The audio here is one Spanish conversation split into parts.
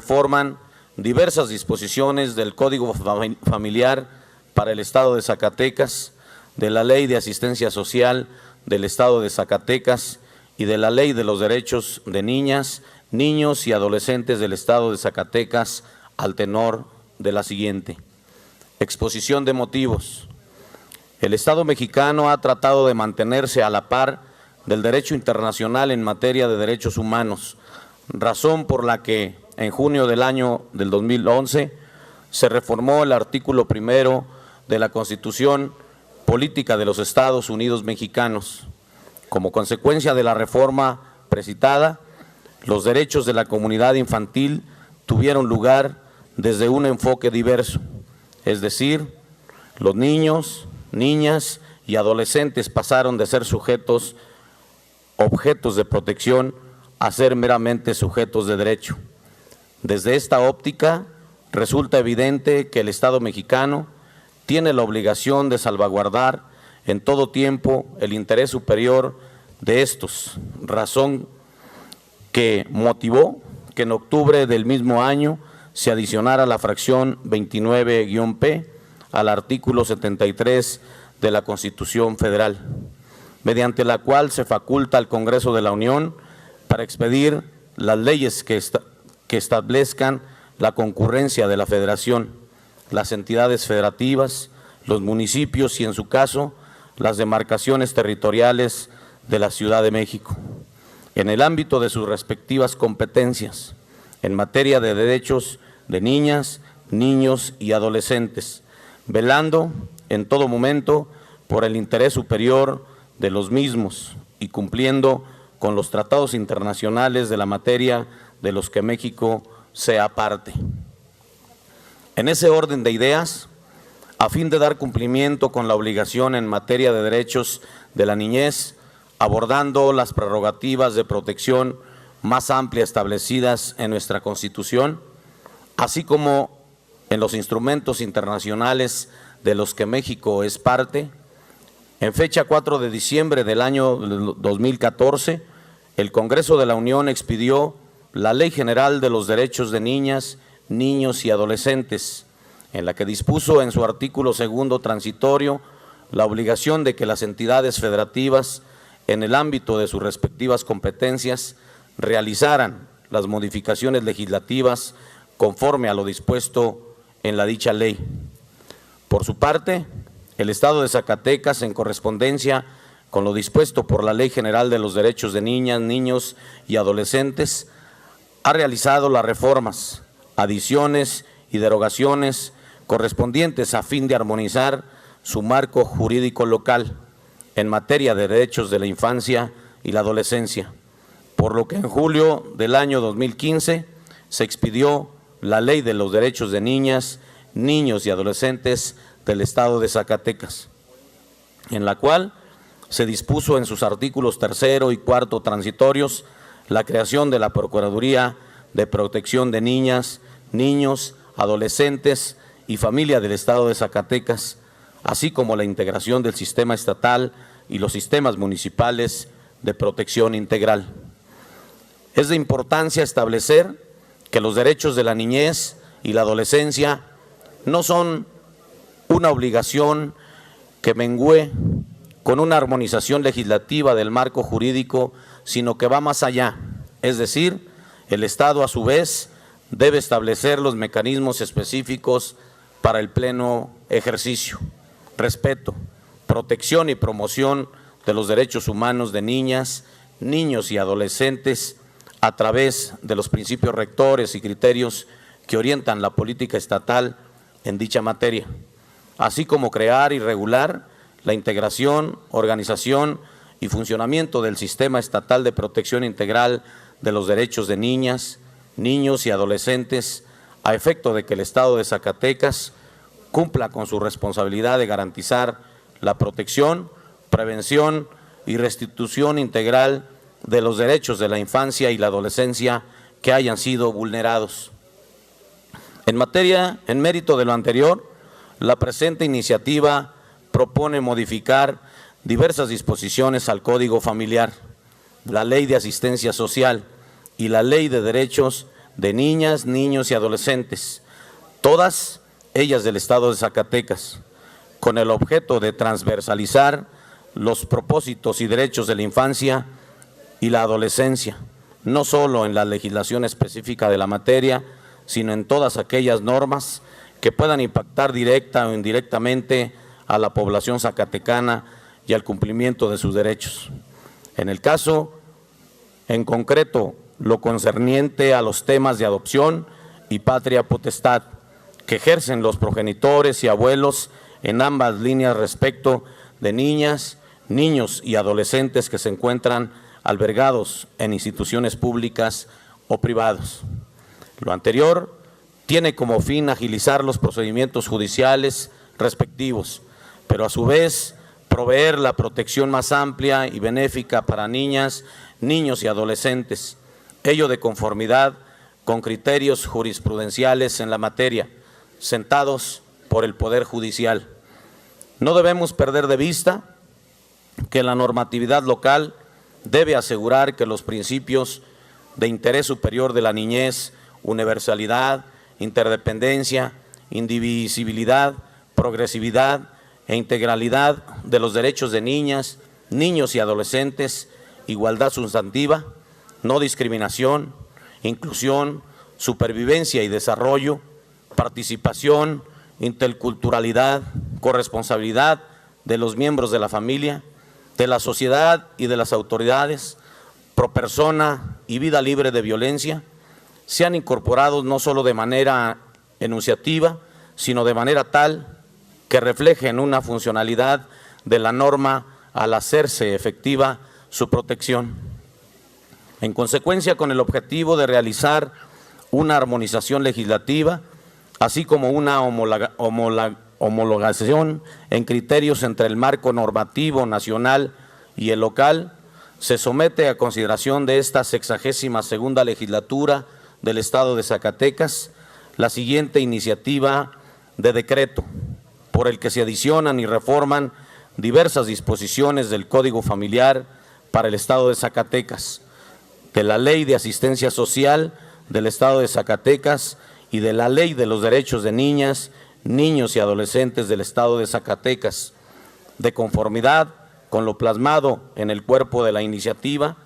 reforman diversas disposiciones del Código Familiar para el Estado de Zacatecas, de la Ley de Asistencia Social del Estado de Zacatecas y de la Ley de los Derechos de Niñas, Niños y Adolescentes del Estado de Zacatecas, al tenor de la siguiente. Exposición de motivos. El Estado mexicano ha tratado de mantenerse a la par del derecho internacional en materia de derechos humanos, razón por la que en junio del 2011 se reformó el artículo 1 de la Constitución Política de los Estados Unidos Mexicanos. Como consecuencia de la reforma precitada, los derechos de la comunidad infantil tuvieron lugar desde un enfoque diverso, es decir, los niños, niñas y adolescentes pasaron de ser objetos de protección a ser meramente sujetos de derecho. Desde esta óptica, resulta evidente que el Estado mexicano tiene la obligación de salvaguardar en todo tiempo el interés superior de estos, razón que motivó que en octubre del mismo año se adicionara la fracción 29-P al artículo 73 de la Constitución Federal, mediante la cual se faculta al Congreso de la Unión para expedir las leyes que establezcan la concurrencia de la Federación, las entidades federativas, los municipios y, en su caso, las demarcaciones territoriales de la Ciudad de México, en el ámbito de sus respectivas competencias, en materia de derechos de niñas, niños y adolescentes, velando en todo momento por el interés superior de los mismos y cumpliendo con los tratados internacionales de la materia de los que México sea parte. En ese orden de ideas, a fin de dar cumplimiento con la obligación en materia de derechos de la niñez, abordando las prerrogativas de protección más amplias establecidas en nuestra Constitución, así como en los instrumentos internacionales de los que México es parte, en fecha 4 de diciembre del año 2014, el Congreso de la Unión expidió la Ley General de los Derechos de Niñas, Niños y Adolescentes, en la que dispuso en su artículo 2 transitorio la obligación de que las entidades federativas, en el ámbito de sus respectivas competencias, realizaran las modificaciones legislativas conforme a lo dispuesto en la dicha ley. Por su parte, el Estado de Zacatecas, en correspondencia con lo dispuesto por la Ley General de los Derechos de Niñas, Niños y Adolescentes, ha realizado las reformas, adiciones y derogaciones correspondientes a fin de armonizar su marco jurídico local en materia de derechos de la infancia y la adolescencia, por lo que en julio del año 2015 se expidió la Ley de los Derechos de Niñas, Niños y Adolescentes del Estado de Zacatecas, en la cual se dispuso en sus artículos 3 y 4 transitorios la creación de la Procuraduría de Protección de Niñas, Niños, Adolescentes y Familia del Estado de Zacatecas, así como la integración del sistema estatal y los sistemas municipales de protección integral. Es de importancia establecer que los derechos de la niñez y la adolescencia no son una obligación que mengüe con una armonización legislativa del marco jurídico, sino que va más allá, es decir, el Estado a su vez debe establecer los mecanismos específicos para el pleno ejercicio, respeto, protección y promoción de los derechos humanos de niñas, niños y adolescentes a través de los principios rectores y criterios que orientan la política estatal en dicha materia, así como crear y regular la integración, organización y funcionamiento del sistema estatal de protección integral de los derechos de niñas, niños y adolescentes, a efecto de que el Estado de Zacatecas cumpla con su responsabilidad de garantizar la protección, prevención y restitución integral de los derechos de la infancia y la adolescencia que hayan sido vulnerados. En mérito de lo anterior, la presente iniciativa propone modificar diversas disposiciones al Código Familiar, la Ley de Asistencia Social y la Ley de Derechos de niñas, niños y adolescentes, todas ellas del estado de Zacatecas, con el objeto de transversalizar los propósitos y derechos de la infancia y la adolescencia, no solo en la legislación específica de la materia, sino en todas aquellas normas que puedan impactar directa o indirectamente a la población zacatecana y al cumplimiento de sus derechos. En el caso, en concreto, lo concerniente a los temas de adopción y patria potestad que ejercen los progenitores y abuelos en ambas líneas respecto de niñas, niños y adolescentes que se encuentran albergados en instituciones públicas o privados. Lo anterior tiene como fin agilizar los procedimientos judiciales respectivos, pero a su vez proveer la protección más amplia y benéfica para niñas, niños y adolescentes, ello de conformidad con criterios jurisprudenciales en la materia, sentados por el Poder Judicial. No debemos perder de vista que la normatividad local debe asegurar que los principios de interés superior de la niñez, universalidad, interdependencia, indivisibilidad, progresividad e integralidad de los derechos de niñas, niños y adolescentes, igualdad sustantiva, no discriminación, inclusión, supervivencia y desarrollo, participación, interculturalidad, corresponsabilidad de los miembros de la familia, de la sociedad y de las autoridades, pro persona y vida libre de violencia, sean incorporados no solo de manera enunciativa, sino de manera tal que reflejen una funcionalidad de la norma al hacerse efectiva su protección. En consecuencia, con el objetivo de realizar una armonización legislativa, así como una homologación en criterios entre el marco normativo nacional y el local, se somete a consideración de esta 62ª legislatura del Estado de Zacatecas la siguiente iniciativa de decreto, por el que se adicionan y reforman diversas disposiciones del Código Familiar para el Estado de Zacatecas, de la Ley de Asistencia Social del Estado de Zacatecas y de la Ley de los Derechos de Niñas, Niños y Adolescentes del Estado de Zacatecas, de conformidad con lo plasmado en el cuerpo de la iniciativa,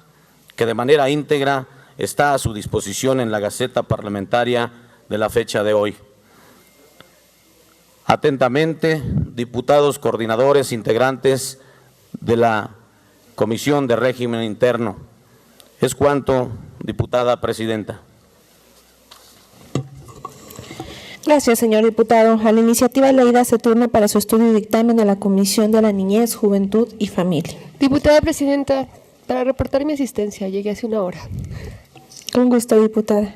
que de manera íntegra está a su disposición en la Gaceta Parlamentaria de la fecha de hoy. Atentamente, diputados coordinadores, integrantes de la Comisión de Régimen Interno. Es cuanto, diputada presidenta. Gracias, señor diputado. A la iniciativa leída se turna para su estudio y dictamen a la Comisión de la Niñez, Juventud y Familia. Diputada presidenta, para reportar mi asistencia, llegué hace una hora. Con gusto, diputada.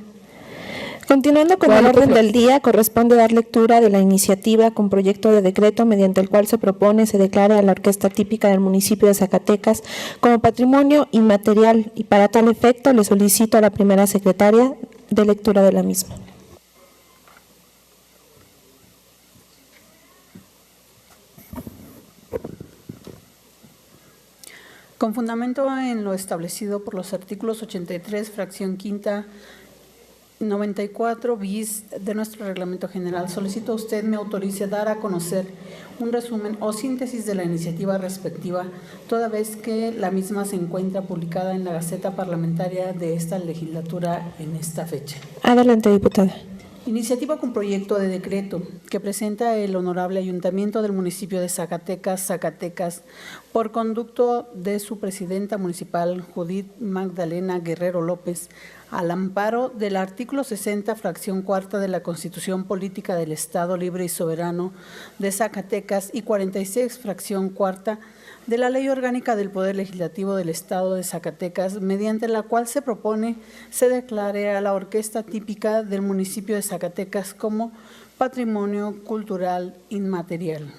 Continuando con el orden del día, corresponde dar lectura de la iniciativa con proyecto de decreto mediante el cual se propone se declare a la orquesta típica del municipio de Zacatecas como patrimonio inmaterial, y para tal efecto le solicito a la primera secretaria de lectura de la misma. Con fundamento en lo establecido por los artículos 83, fracción quinta, 94 bis de nuestro reglamento general, solicito a usted me autorice dar a conocer un resumen o síntesis de la iniciativa respectiva, toda vez que la misma se encuentra publicada en la Gaceta Parlamentaria de esta legislatura en esta fecha. Adelante, diputada. Iniciativa con proyecto de decreto que presenta el Honorable Ayuntamiento del municipio de Zacatecas, por conducto de su presidenta municipal, Judith Magdalena Guerrero López, al amparo del artículo 60, fracción cuarta de la Constitución Política del Estado Libre y Soberano de Zacatecas y 46, fracción cuarta de la Ley Orgánica del Poder Legislativo del Estado de Zacatecas, mediante la cual se propone se declare a la orquesta típica del municipio de Zacatecas como patrimonio cultural inmaterial.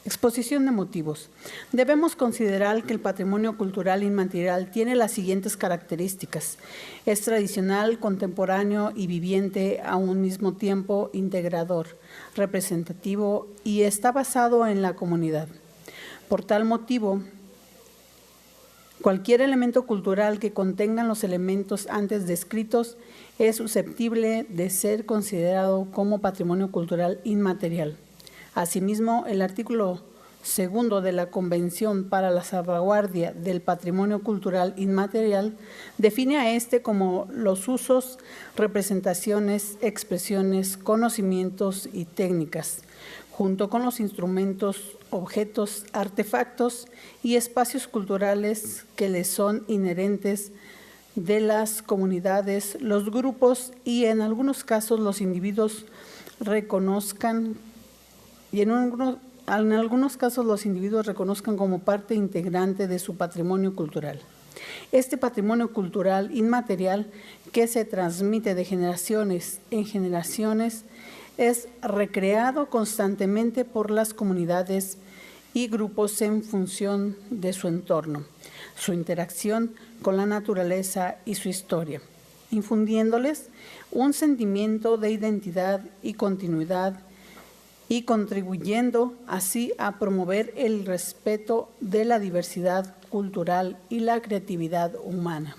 Exposición de motivos. Debemos considerar que el patrimonio cultural inmaterial tiene las siguientes características. Es tradicional, contemporáneo y viviente a un mismo tiempo, integrador, representativo y está basado en la comunidad. Por tal motivo, cualquier elemento cultural que contengan los elementos antes descritos es susceptible de ser considerado como patrimonio cultural inmaterial. Asimismo, el artículo 2 de la Convención para la Salvaguardia del Patrimonio Cultural Inmaterial define a este como los usos, representaciones, expresiones, conocimientos y técnicas, junto con los instrumentos, objetos, artefactos y espacios culturales que les son inherentes de las comunidades, los grupos y en algunos casos los individuos reconozcan como parte integrante de su patrimonio cultural. Este patrimonio cultural inmaterial que se transmite de generaciones en generaciones es recreado constantemente por las comunidades y grupos en función de su entorno, su interacción con la naturaleza y su historia, infundiéndoles un sentimiento de identidad y continuidad y contribuyendo así a promover el respeto de la diversidad cultural y la creatividad humana.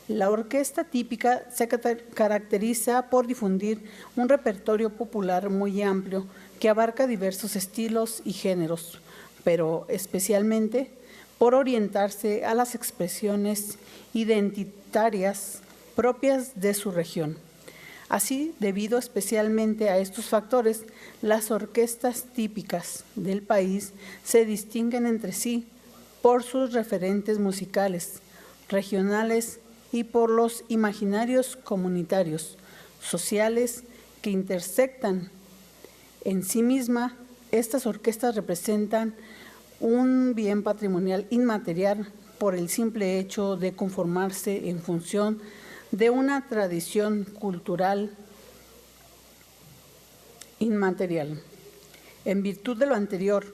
La orquesta típica se caracteriza por difundir un repertorio popular muy amplio que abarca diversos estilos y géneros, pero especialmente por orientarse a las expresiones identitarias propias de su región. Así, debido especialmente a estos factores, las orquestas típicas del país se distinguen entre sí por sus referentes musicales, regionales y por los imaginarios comunitarios, sociales que intersectan en sí misma. Estas orquestas representan un bien patrimonial inmaterial por el simple hecho de conformarse en función de una tradición cultural inmaterial. En virtud de lo anterior,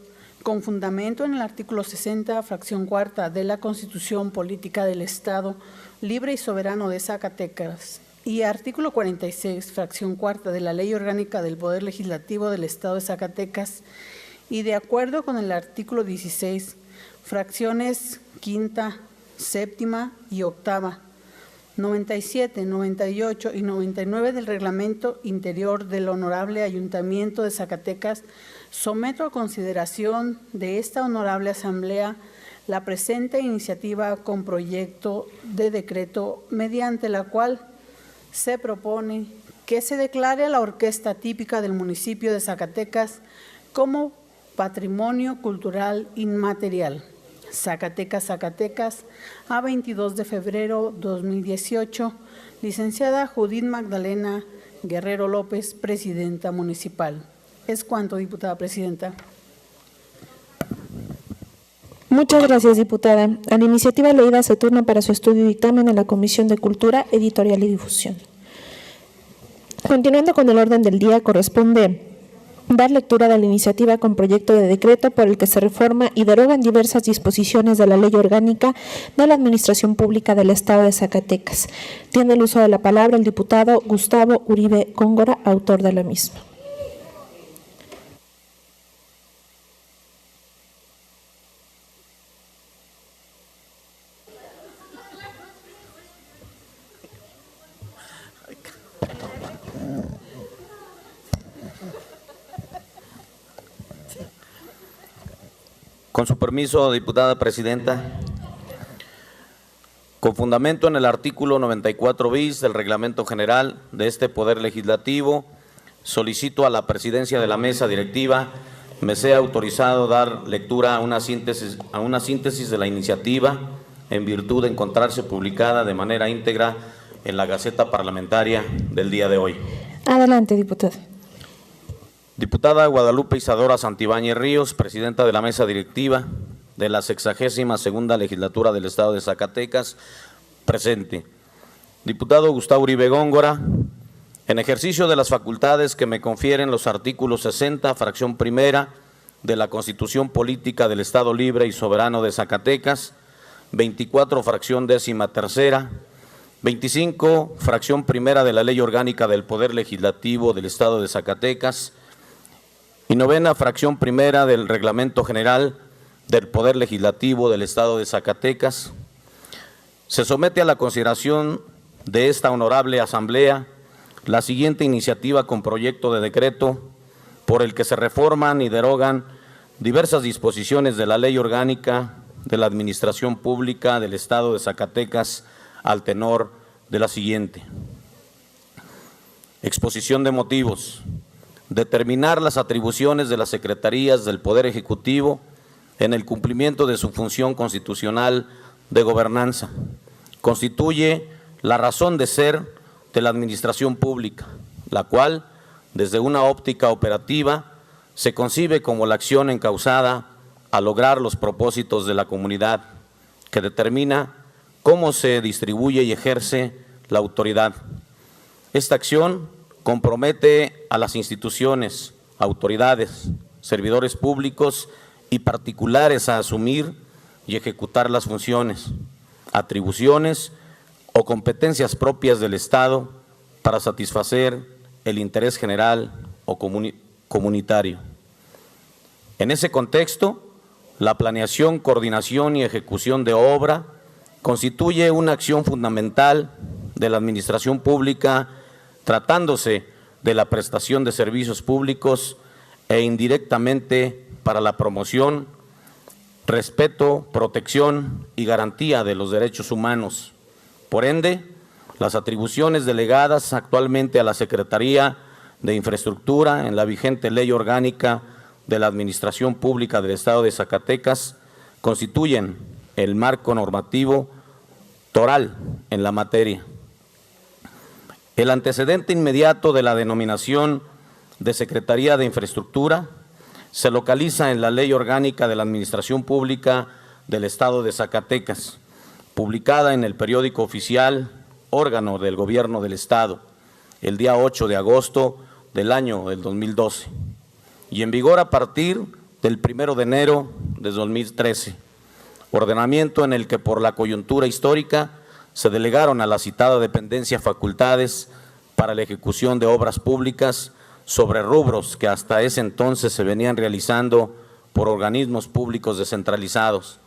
con fundamento en el artículo 60, fracción cuarta de la Constitución Política del Estado Libre y Soberano de Zacatecas y artículo 46, fracción cuarta de la Ley Orgánica del Poder Legislativo del Estado de Zacatecas y de acuerdo con el artículo 16, fracciones quinta, séptima y octava, 97, 98 y 99 del Reglamento Interior del Honorable Ayuntamiento de Zacatecas, someto a consideración de esta Honorable Asamblea la presente iniciativa con proyecto de decreto mediante la cual se propone que se declare a la orquesta típica del municipio de Zacatecas como Patrimonio Cultural Inmaterial. Zacatecas, Zacatecas, a 22 de febrero 2018, licenciada Judith Magdalena Guerrero López, Presidenta Municipal. Es cuanto, diputada presidenta. Muchas gracias, diputada. A la iniciativa leída se turna para su estudio y dictamen a la Comisión de Cultura, Editorial y Difusión. Continuando con el orden del día, corresponde dar lectura de la iniciativa con proyecto de decreto por el que se reforma y derogan diversas disposiciones de la Ley Orgánica de la Administración Pública del Estado de Zacatecas. Tiene el uso de la palabra el diputado Gustavo Uribe Góngora, autor de la misma. Con su permiso, diputada presidenta, con fundamento en el artículo 94 bis del Reglamento General de este Poder Legislativo, solicito a la presidencia de la mesa directiva me sea autorizado dar lectura a una síntesis de la iniciativa en virtud de encontrarse publicada de manera íntegra en la Gaceta Parlamentaria del día de hoy. Adelante, diputada. Diputada Guadalupe Isadora Santibáñez Ríos, presidenta de la mesa directiva de la 62ª Legislatura del Estado de Zacatecas, presente. Diputado Gustavo Uribe Góngora, en ejercicio de las facultades que me confieren los artículos 60, fracción primera de la Constitución Política del Estado Libre y Soberano de Zacatecas, 24, fracción 13ª, 25, fracción primera de la Ley Orgánica del Poder Legislativo del Estado de Zacatecas, y 9ª fracción primera del Reglamento General del Poder Legislativo del Estado de Zacatecas, se somete a la consideración de esta honorable Asamblea la siguiente iniciativa con proyecto de decreto por el que se reforman y derogan diversas disposiciones de la Ley Orgánica de la Administración Pública del Estado de Zacatecas al tenor de la siguiente. Exposición de motivos. Determinar las atribuciones de las secretarías del Poder Ejecutivo en el cumplimiento de su función constitucional de gobernanza. Constituye la razón de ser de la administración pública, la cual, desde una óptica operativa, se concibe como la acción encauzada a lograr los propósitos de la comunidad, que determina cómo se distribuye y ejerce la autoridad. Esta acción compromete a las instituciones, autoridades, servidores públicos y particulares a asumir y ejecutar las funciones, atribuciones o competencias propias del Estado para satisfacer el interés general o comunitario. En ese contexto, la planeación, coordinación y ejecución de obra constituye una acción fundamental de la administración pública, tratándose de la prestación de servicios públicos e indirectamente para la promoción, respeto, protección y garantía de los derechos humanos. Por ende, las atribuciones delegadas actualmente a la Secretaría de Infraestructura en la vigente Ley Orgánica de la Administración Pública del Estado de Zacatecas constituyen el marco normativo toral en la materia. El antecedente inmediato de la denominación de Secretaría de Infraestructura se localiza en la Ley Orgánica de la Administración Pública del Estado de Zacatecas, publicada en el Periódico Oficial, órgano del Gobierno del Estado, el día 8 de agosto del año del 2012, y en vigor a partir del 1 de enero de 2013, ordenamiento en el que por la coyuntura histórica se delegaron a la citada dependencia facultades para la ejecución de obras públicas sobre rubros que hasta ese entonces se venían realizando por organismos públicos descentralizados,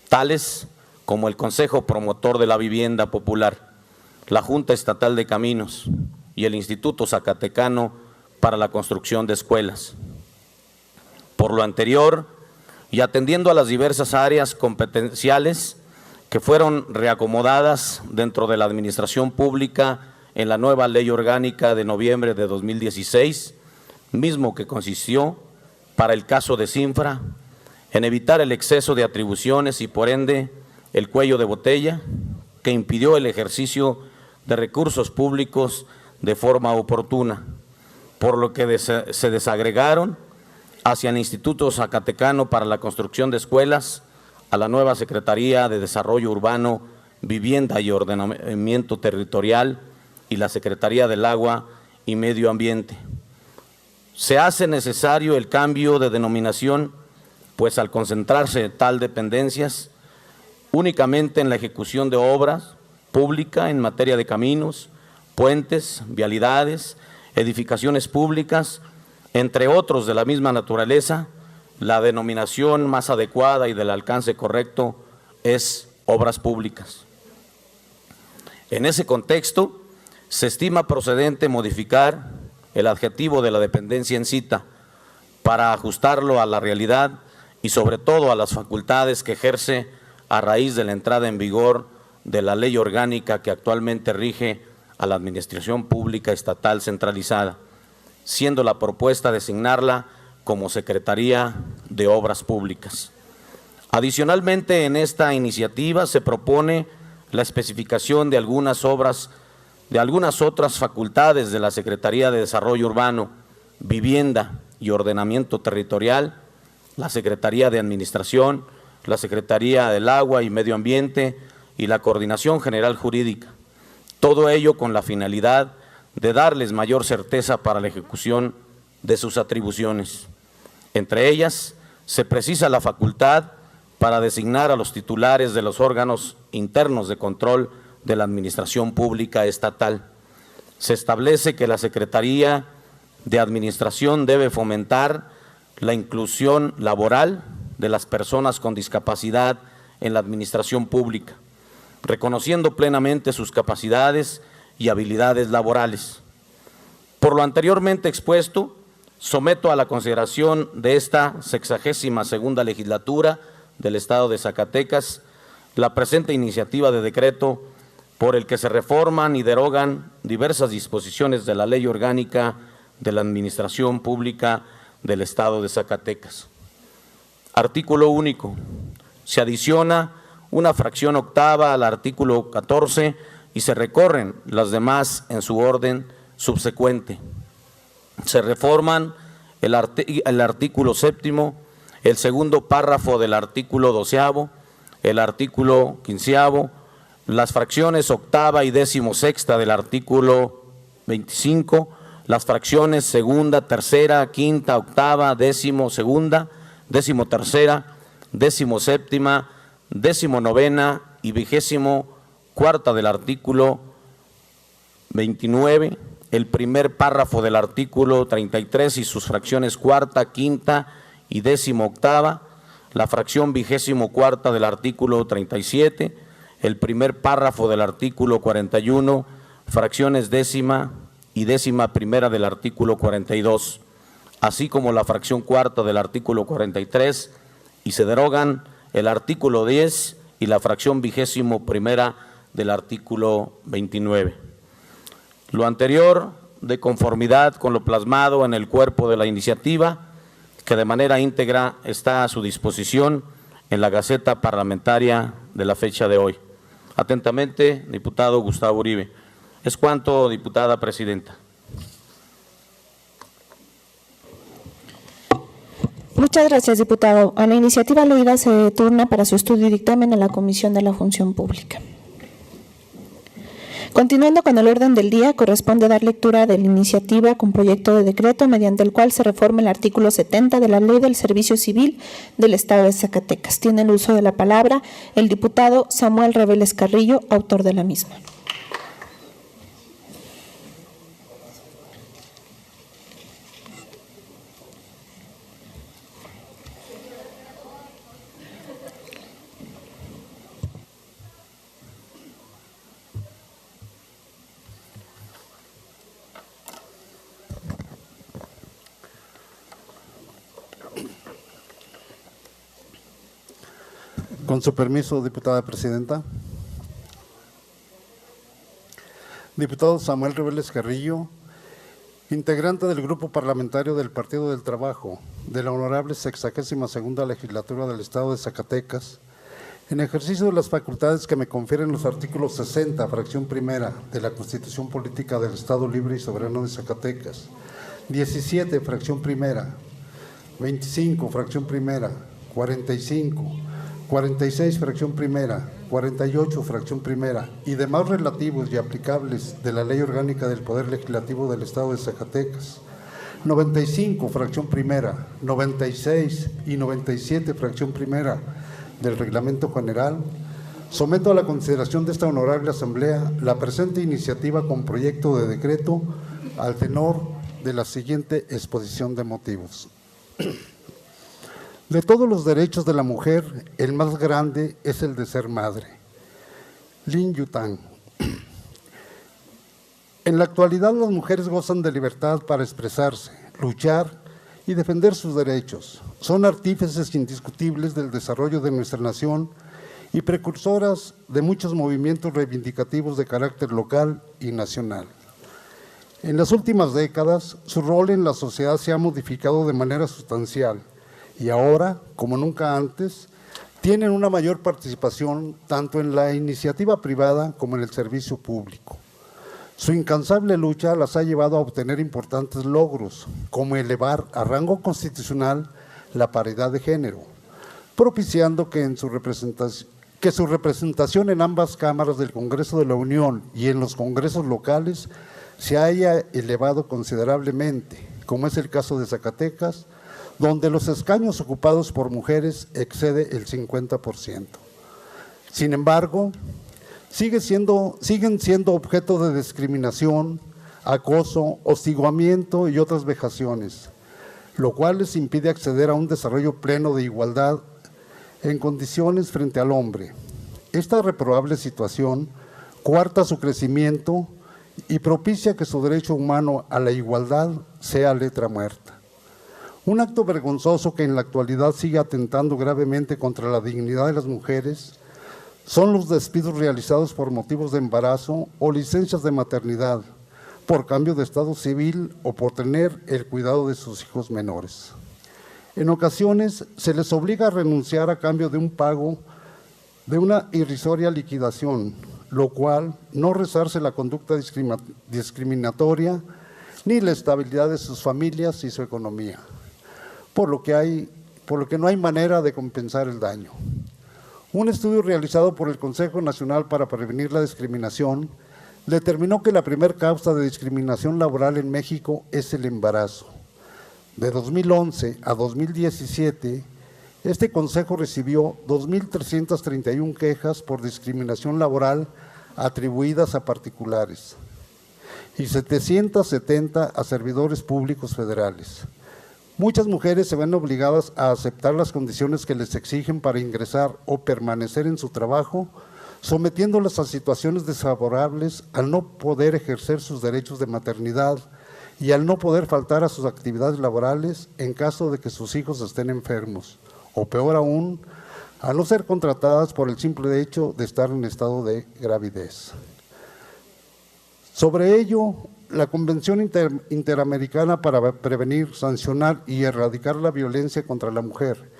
tales como el Consejo Promotor de la Vivienda Popular, la Junta Estatal de Caminos y el Instituto Zacatecano para la Construcción de Escuelas. Por lo anterior, y atendiendo a las diversas áreas competenciales que fueron reacomodadas dentro de la administración pública en la nueva Ley Orgánica de noviembre de 2016, mismo que consistió, para el caso de Cinfra, en evitar el exceso de atribuciones y por ende el cuello de botella que impidió el ejercicio de recursos públicos de forma oportuna, por lo que se desagregaron hacia el Instituto Zacatecano para la Construcción de Escuelas, a la nueva Secretaría de Desarrollo Urbano, Vivienda y Ordenamiento Territorial y la Secretaría del Agua y Medio Ambiente. Se hace necesario el cambio de denominación, pues al concentrarse tal dependencias únicamente en la ejecución de obras públicas en materia de caminos, puentes, vialidades, edificaciones públicas, entre otros de la misma naturaleza, la denominación más adecuada y del alcance correcto es obras públicas. En ese contexto, se estima procedente modificar el adjetivo de la dependencia en cita para ajustarlo a la realidad y sobre todo a las facultades que ejerce a raíz de la entrada en vigor de la ley orgánica que actualmente rige a la administración pública estatal centralizada, siendo la propuesta designarla como Secretaría de Obras Públicas. Adicionalmente, en esta iniciativa se propone la especificación de algunas otras facultades de la Secretaría de Desarrollo Urbano, Vivienda y Ordenamiento Territorial, la Secretaría de Administración, la Secretaría del Agua y Medio Ambiente y la Coordinación General Jurídica. Todo ello con la finalidad de darles mayor certeza para la ejecución de sus atribuciones. Entre ellas, se precisa la facultad para designar a los titulares de los órganos internos de control de la Administración Pública Estatal. Se establece que la Secretaría de Administración debe fomentar la inclusión laboral de las personas con discapacidad en la administración pública, reconociendo plenamente sus capacidades y habilidades laborales. Por lo anteriormente expuesto, someto a la consideración de esta 62ª legislatura del Estado de Zacatecas la presente iniciativa de decreto por el que se reforman y derogan diversas disposiciones de la Ley Orgánica de la Administración Pública del Estado de Zacatecas. Artículo único. Se adiciona una fracción octava al artículo 14 y se recorren las demás en su orden subsecuente. Se reforman el artículo séptimo, el segundo párrafo del artículo 12º, el artículo 15º, las fracciones octava y 16ª del artículo 25, las fracciones segunda, tercera, quinta, octava, 12ª, 13ª, 17ª, 19ª y 24ª del artículo 29, el primer párrafo del artículo 33 y sus fracciones cuarta, quinta y 18ª, la fracción 24ª del artículo 37, el primer párrafo del artículo 41, fracciones décima y 11ª del artículo 42, así como la fracción cuarta del artículo 43, y se derogan el artículo 10 y la fracción 21ª del artículo 29. Lo anterior, de conformidad con lo plasmado en el cuerpo de la iniciativa, que de manera íntegra está a su disposición en la Gaceta Parlamentaria de la fecha de hoy. Atentamente, diputado Gustavo Uribe. Es cuanto, diputada presidenta. Muchas gracias, diputado. A la iniciativa al oída se turna para su estudio y dictamen a la Comisión de la Función Pública. Continuando con el orden del día, corresponde dar lectura de la iniciativa con proyecto de decreto mediante el cual se reforma el artículo 70 de la Ley del Servicio Civil del Estado de Zacatecas. Tiene el uso de la palabra el diputado Samuel Reveles Carrillo, autor de la misma. Con su permiso, diputada presidenta. Diputado Samuel Reveles Carrillo, integrante del Grupo Parlamentario del Partido del Trabajo de la Honorable 62ª Legislatura del Estado de Zacatecas, en ejercicio de las facultades que me confieren los artículos 60, fracción primera, de la Constitución Política del Estado Libre y Soberano de Zacatecas, 17, fracción primera, 25, fracción primera, 45, 46, fracción primera, 48, fracción primera y demás relativos y aplicables de la Ley Orgánica del Poder Legislativo del Estado de Zacatecas, 95, fracción primera, 96 y 97, fracción primera del Reglamento General, someto a la consideración de esta honorable Asamblea la presente iniciativa con proyecto de decreto al tenor de la siguiente exposición de motivos. De todos los derechos de la mujer, el más grande es el de ser madre. Lin Yutang. En la actualidad, las mujeres gozan de libertad para expresarse, luchar y defender sus derechos. Son artífices indiscutibles del desarrollo de nuestra nación y precursoras de muchos movimientos reivindicativos de carácter local y nacional. En las últimas décadas, su rol en la sociedad se ha modificado de manera sustancial y ahora, como nunca antes, tienen una mayor participación tanto en la iniciativa privada como en el servicio público. Su incansable lucha las ha llevado a obtener importantes logros, como elevar a rango constitucional la paridad de género, propiciando que su representación en ambas cámaras del Congreso de la Unión y en los congresos locales se haya elevado considerablemente, como es el caso de Zacatecas, donde los escaños ocupados por mujeres excede el 50%. Sin embargo, siguen siendo objeto de discriminación, acoso, hostigamiento y otras vejaciones. lo cual les impide acceder a un desarrollo pleno de igualdad en condiciones frente al hombre. Esta reprobable situación coarta su crecimiento y propicia que su derecho humano a la igualdad sea letra muerta. Un acto vergonzoso que en la actualidad sigue atentando gravemente contra la dignidad de las mujeres son los despidos realizados por motivos de embarazo o licencias de maternidad, por cambio de estado civil o por tener el cuidado de sus hijos menores. En ocasiones se les obliga a renunciar a cambio de un pago de una irrisoria liquidación, lo cual no resarce la conducta discriminatoria ni la estabilidad de sus familias y su economía, por lo que no hay manera de compensar el daño. Un estudio realizado por el Consejo Nacional para Prevenir la Discriminación determinó que la primera causa de discriminación laboral en México es el embarazo. De 2011 a 2017, este Consejo recibió 2.331 quejas por discriminación laboral atribuidas a particulares y 770 a servidores públicos federales. Muchas mujeres se ven obligadas a aceptar las condiciones que les exigen para ingresar o permanecer en su trabajo, sometiéndolas a situaciones desfavorables al no poder ejercer sus derechos de maternidad y al no poder faltar a sus actividades laborales en caso de que sus hijos estén enfermos, o peor aún, a no ser contratadas por el simple hecho de estar en estado de gravidez. Sobre ello, la Convención Interamericana para Prevenir, Sancionar y Erradicar la Violencia contra la Mujer,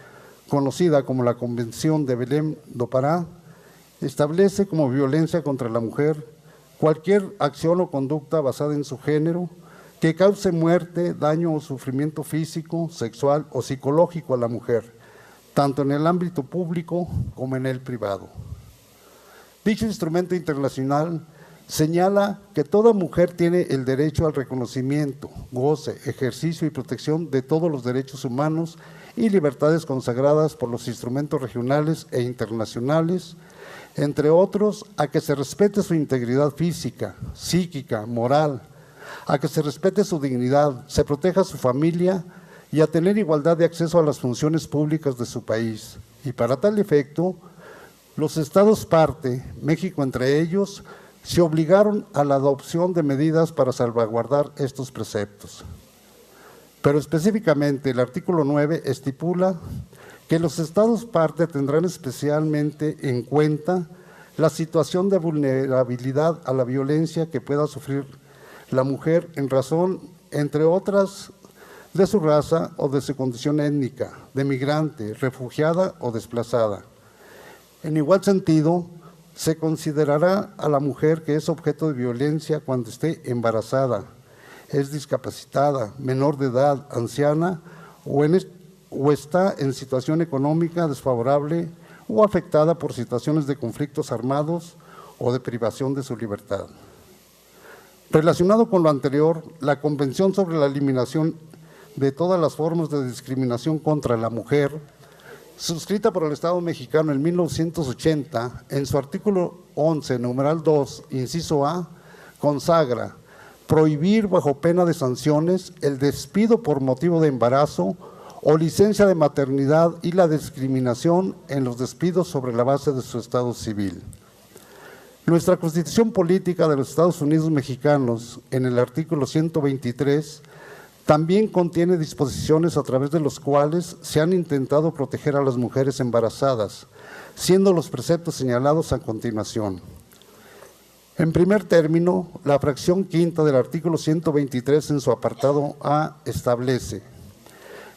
conocida como la Convención de Belém do Pará, establece como violencia contra la mujer cualquier acción o conducta basada en su género que cause muerte, daño o sufrimiento físico, sexual o psicológico a la mujer, tanto en el ámbito público como en el privado. Dicho instrumento internacional señala que toda mujer tiene el derecho al reconocimiento, goce, ejercicio y protección de todos los derechos humanos y libertades consagradas por los instrumentos regionales e internacionales, entre otros, a que se respete su integridad física, psíquica, moral, a que se respete su dignidad, se proteja su familia y a tener igualdad de acceso a las funciones públicas de su país. Y para tal efecto, los estados parte, México entre ellos, se obligaron a la adopción de medidas para salvaguardar estos preceptos. Pero específicamente el artículo 9 estipula que los estados parte tendrán especialmente en cuenta la situación de vulnerabilidad a la violencia que pueda sufrir la mujer en razón, entre otras, de su raza o de su condición étnica, de migrante, refugiada o desplazada. En igual sentido, se considerará a la mujer que es objeto de violencia cuando esté embarazada, es discapacitada, menor de edad, anciana o está en situación económica desfavorable o afectada por situaciones de conflictos armados o de privación de su libertad. Relacionado con lo anterior, la Convención sobre la Eliminación de todas las formas de discriminación contra la mujer, suscrita por el Estado mexicano en 1980, en su artículo 11, numeral 2, inciso A, consagra prohibir bajo pena de sanciones el despido por motivo de embarazo o licencia de maternidad y la discriminación en los despidos sobre la base de su estado civil. Nuestra Constitución Política de los Estados Unidos Mexicanos, en el artículo 123, también contiene disposiciones a través de los cuales se han intentado proteger a las mujeres embarazadas, siendo los preceptos señalados a continuación. En primer término, la fracción quinta del artículo 123 en su apartado A establece: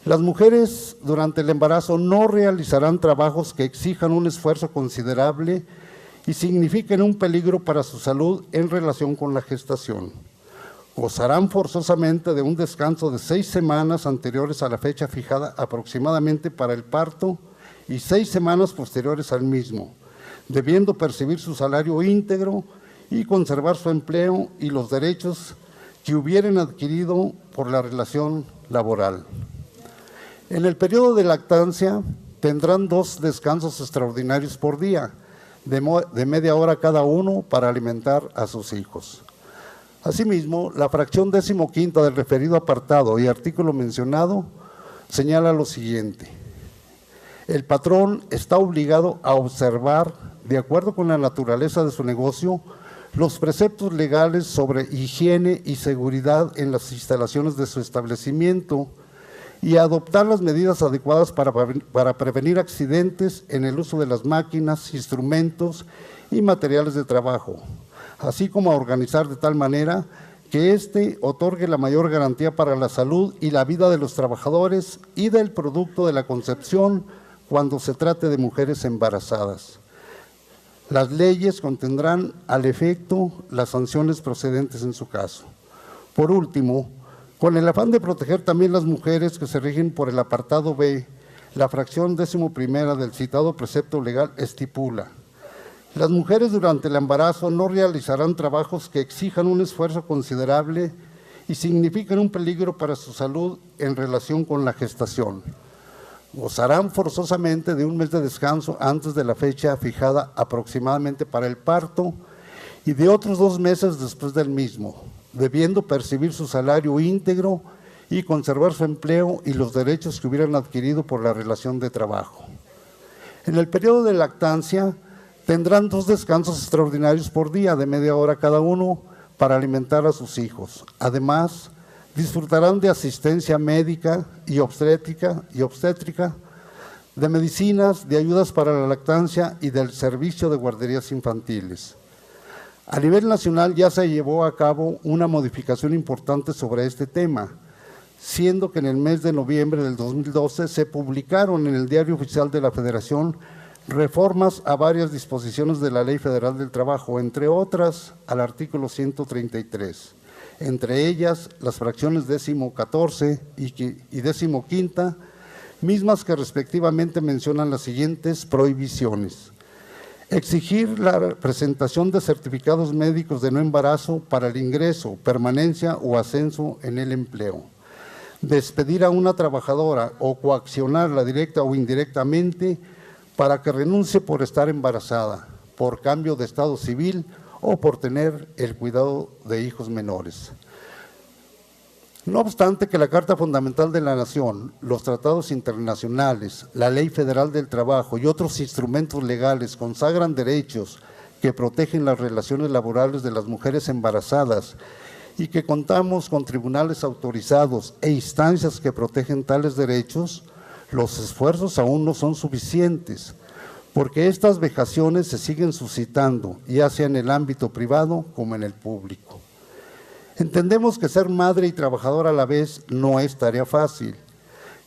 las mujeres durante el embarazo no realizarán trabajos que exijan un esfuerzo considerable y signifiquen un peligro para su salud en relación con la gestación. Gozarán forzosamente de un descanso de 6 semanas anteriores a la fecha fijada aproximadamente para el parto y 6 semanas posteriores al mismo, debiendo percibir su salario íntegro y conservar su empleo y los derechos que hubieran adquirido por la relación laboral. En el periodo de lactancia tendrán 2 descansos extraordinarios por día, de media hora cada uno para alimentar a sus hijos. Asimismo, la fracción 15ª del referido apartado y artículo mencionado señala lo siguiente: el patrón está obligado a observar, de acuerdo con la naturaleza de su negocio, los preceptos legales sobre higiene y seguridad en las instalaciones de su establecimiento y a adoptar las medidas adecuadas para prevenir accidentes en el uso de las máquinas, instrumentos y materiales de trabajo, así como a organizar de tal manera que éste otorgue la mayor garantía para la salud y la vida de los trabajadores y del producto de la concepción cuando se trate de mujeres embarazadas. Las leyes contendrán al efecto las sanciones procedentes en su caso. Por último, con el afán de proteger también las mujeres que se rigen por el apartado B, la fracción 11ª del citado precepto legal estipula: las mujeres durante el embarazo no realizarán trabajos que exijan un esfuerzo considerable y significan un peligro para su salud en relación con la gestación. Gozarán forzosamente de un mes de descanso antes de la fecha fijada aproximadamente para el parto y de otros 2 meses después del mismo, debiendo percibir su salario íntegro y conservar su empleo y los derechos que hubieran adquirido por la relación de trabajo. En el periodo de lactancia tendrán 2 descansos extraordinarios por día de media hora cada uno para alimentar a sus hijos. Además, disfrutarán de asistencia médica y obstétrica, de medicinas, de ayudas para la lactancia y del servicio de guarderías infantiles. A nivel nacional ya se llevó a cabo una modificación importante sobre este tema, siendo que en el mes de noviembre del 2012 se publicaron en el Diario Oficial de la Federación reformas a varias disposiciones de la Ley Federal del Trabajo, entre otras al artículo 133. Entre ellas las fracciones 14ª y 15ª, mismas que respectivamente mencionan las siguientes prohibiciones: exigir la presentación de certificados médicos de no embarazo para el ingreso, permanencia o ascenso en el empleo; despedir a una trabajadora o coaccionarla directa o indirectamente para que renuncie por estar embarazada, por cambio de estado civil o por tener el cuidado de hijos menores. No obstante que la Carta Fundamental de la Nación, los tratados internacionales, la Ley Federal del Trabajo y otros instrumentos legales consagran derechos que protegen las relaciones laborales de las mujeres embarazadas y que contamos con tribunales autorizados e instancias que protegen tales derechos, los esfuerzos aún no son suficientes, porque estas vejaciones se siguen suscitando, ya sea en el ámbito privado como en el público. Entendemos que ser madre y trabajadora a la vez no es tarea fácil,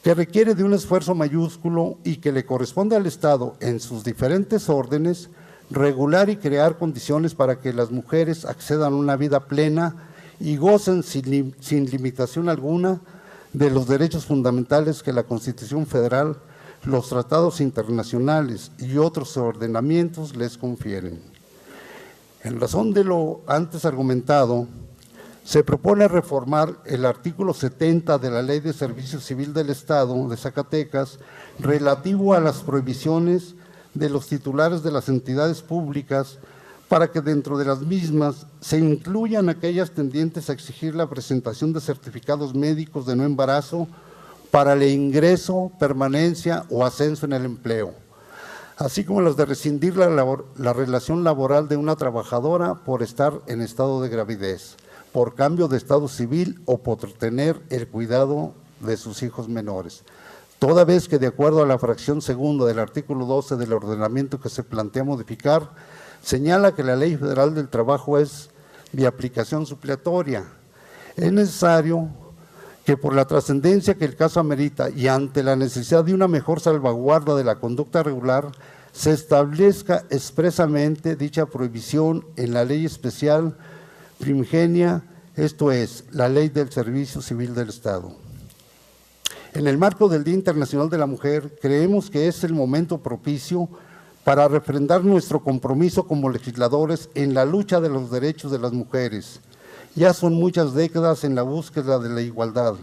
que requiere de un esfuerzo mayúsculo y que le corresponde al Estado, en sus diferentes órdenes, regular y crear condiciones para que las mujeres accedan a una vida plena y gocen sin limitación alguna de los derechos fundamentales que la Constitución Federal, los tratados internacionales y otros ordenamientos les confieren. En razón de lo antes argumentado, se propone reformar el artículo 70 de la Ley de Servicio Civil del Estado de Zacatecas relativo a las prohibiciones de los titulares de las entidades públicas para que dentro de las mismas se incluyan aquellas tendientes a exigir la presentación de certificados médicos de no embarazo para el ingreso, permanencia o ascenso en el empleo, así como las de rescindir la relación laboral de una trabajadora por estar en estado de gravidez, por cambio de estado civil o por tener el cuidado de sus hijos menores, toda vez que de acuerdo a la fracción 2ª del artículo 12 del ordenamiento que se plantea modificar, señala que la Ley Federal del Trabajo es de aplicación supletoria. Es necesario que por la trascendencia que el caso amerita y ante la necesidad de una mejor salvaguarda de la conducta regular, se establezca expresamente dicha prohibición en la ley especial primigenia, esto es, la Ley del Servicio Civil del Estado. En el marco del Día Internacional de la Mujer, creemos que es el momento propicio para refrendar nuestro compromiso como legisladores en la lucha de los derechos de las mujeres. Ya son muchas décadas en la búsqueda de la igualdad,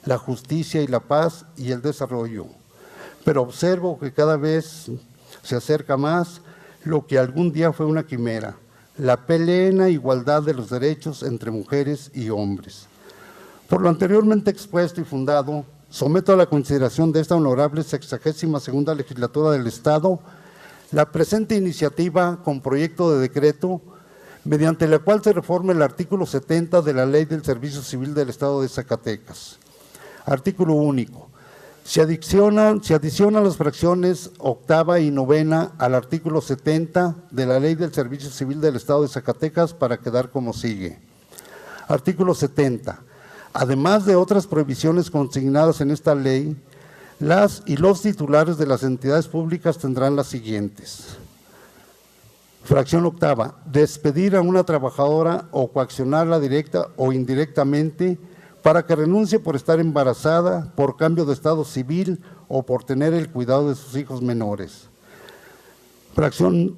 la justicia y la paz y el desarrollo, pero observo que cada vez se acerca más lo que algún día fue una quimera, la plena igualdad de los derechos entre mujeres y hombres. Por lo anteriormente expuesto y fundado, someto a la consideración de esta honorable 62ª Legislatura del Estado la presente iniciativa con proyecto de decreto mediante la cual se reforma el artículo 70 de la Ley del Servicio Civil del Estado de Zacatecas. Artículo único. Se adicionan las fracciones octava y novena al artículo 70 de la Ley del Servicio Civil del Estado de Zacatecas para quedar como sigue. Artículo 70. Además de otras prohibiciones consignadas en esta ley, las y los titulares de las entidades públicas tendrán las siguientes. Fracción octava, despedir a una trabajadora o coaccionarla directa o indirectamente para que renuncie por estar embarazada, por cambio de estado civil o por tener el cuidado de sus hijos menores. Fracción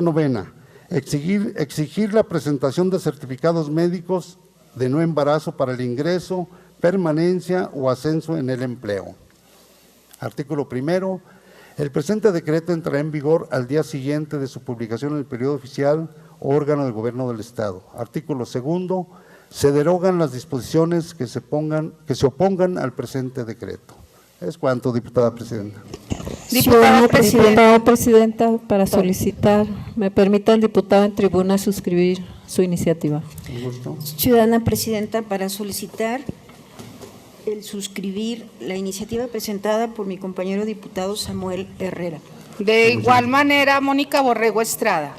novena, exigir la presentación de certificados médicos de no embarazo para el ingreso, permanencia o ascenso en el empleo. Artículo primero. El presente decreto entrará en vigor al día siguiente de su publicación en el Periódico Oficial o órgano del Gobierno del Estado. Artículo segundo. Se derogan las disposiciones que se opongan al presente decreto. Es cuanto, diputada presidenta. Diputada presidenta, para solicitar, me permita el diputado en tribuna suscribir su iniciativa. Un gusto. Ciudadana presidenta, para solicitar el suscribir la iniciativa presentada por mi compañero diputado Samuel Herrera. De igual manera, Mónica Borrego Estrada.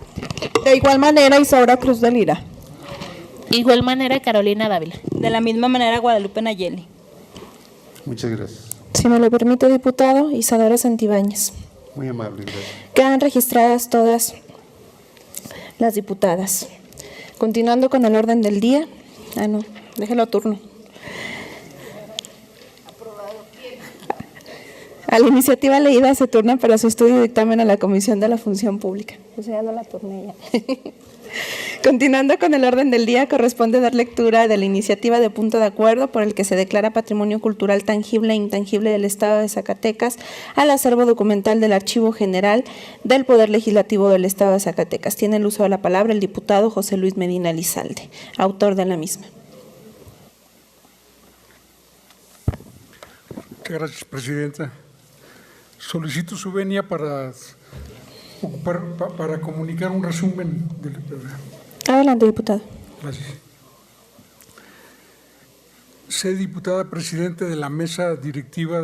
De igual manera, Isaura Cruz de Lira. De igual manera, Carolina Dávila. De la misma manera, Guadalupe Nayeli. Muchas gracias. Si me lo permite, diputado, Isadora Santibáñez. Muy amable, gracias. Quedan registradas todas las diputadas. Continuando con el orden del día. Déjelo a turno. A la iniciativa leída se turna para su estudio y dictamen a la Comisión de la Función Pública. O sea, ya no la turné ya. Continuando con el orden del día, corresponde dar lectura de la iniciativa de punto de acuerdo por el que se declara patrimonio cultural tangible e intangible del Estado de Zacatecas al acervo documental del Archivo General del Poder Legislativo del Estado de Zacatecas. Tiene el uso de la palabra el diputado José Luis Medina Lizalde, autor de la misma. Muchas gracias, presidenta. Solicito su venia para comunicar un resumen. Adelante, diputado. Gracias. Sé diputada presidente de la mesa directiva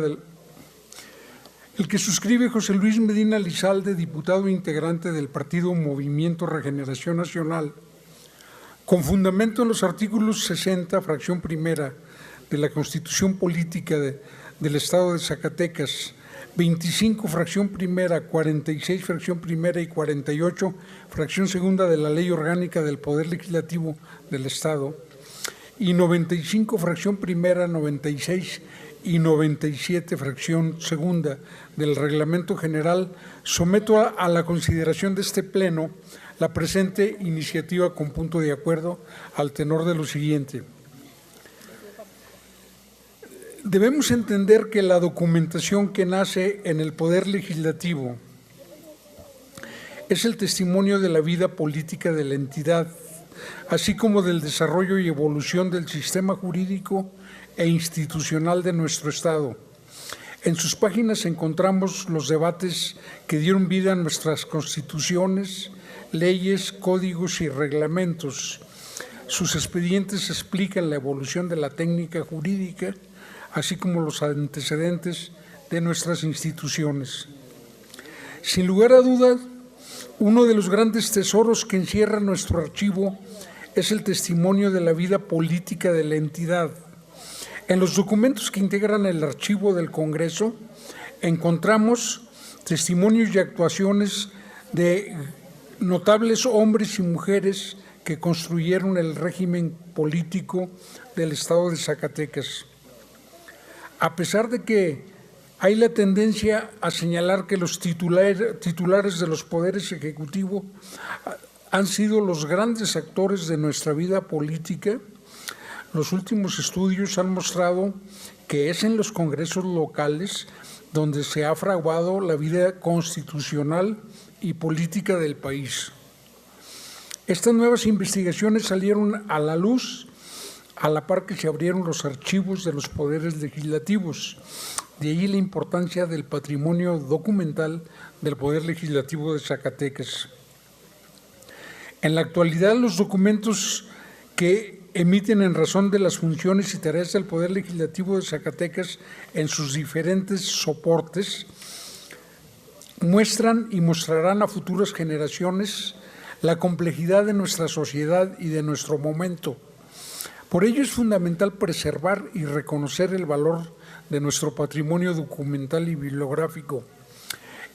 el que suscribe José Luis Medina Lizalde, diputado integrante del partido Movimiento Regeneración Nacional, con fundamento en los artículos 60, fracción primera de la Constitución Política del Estado de Zacatecas, 25, fracción primera, 46, fracción primera y 48, fracción segunda de la Ley Orgánica del Poder Legislativo del Estado, y 95, fracción primera, 96 y 97, fracción segunda del Reglamento General, someto a la consideración de este Pleno la presente iniciativa con punto de acuerdo al tenor de lo siguiente. Debemos entender que la documentación que nace en el Poder Legislativo es el testimonio de la vida política de la entidad, así como del desarrollo y evolución del sistema jurídico e institucional de nuestro Estado. En sus páginas encontramos los debates que dieron vida a nuestras constituciones, leyes, códigos y reglamentos. Sus expedientes explican la evolución de la técnica jurídica, así como los antecedentes de nuestras instituciones. Sin lugar a dudas, uno de los grandes tesoros que encierra nuestro archivo es el testimonio de la vida política de la entidad. En los documentos que integran el archivo del Congreso encontramos testimonios y actuaciones de notables hombres y mujeres que construyeron el régimen político del Estado de Zacatecas. A pesar de que hay la tendencia a señalar que los titulares de los poderes ejecutivos han sido los grandes actores de nuestra vida política, los últimos estudios han mostrado que es en los congresos locales donde se ha fraguado la vida constitucional y política del país. Estas nuevas investigaciones salieron a la luz a la par que se abrieron los archivos de los poderes legislativos. De ahí la importancia del patrimonio documental del Poder Legislativo de Zacatecas. En la actualidad, los documentos que emiten en razón de las funciones y tareas del Poder Legislativo de Zacatecas en sus diferentes soportes muestran y mostrarán a futuras generaciones la complejidad de nuestra sociedad y de nuestro momento. Por ello es fundamental preservar y reconocer el valor de nuestro patrimonio documental y bibliográfico.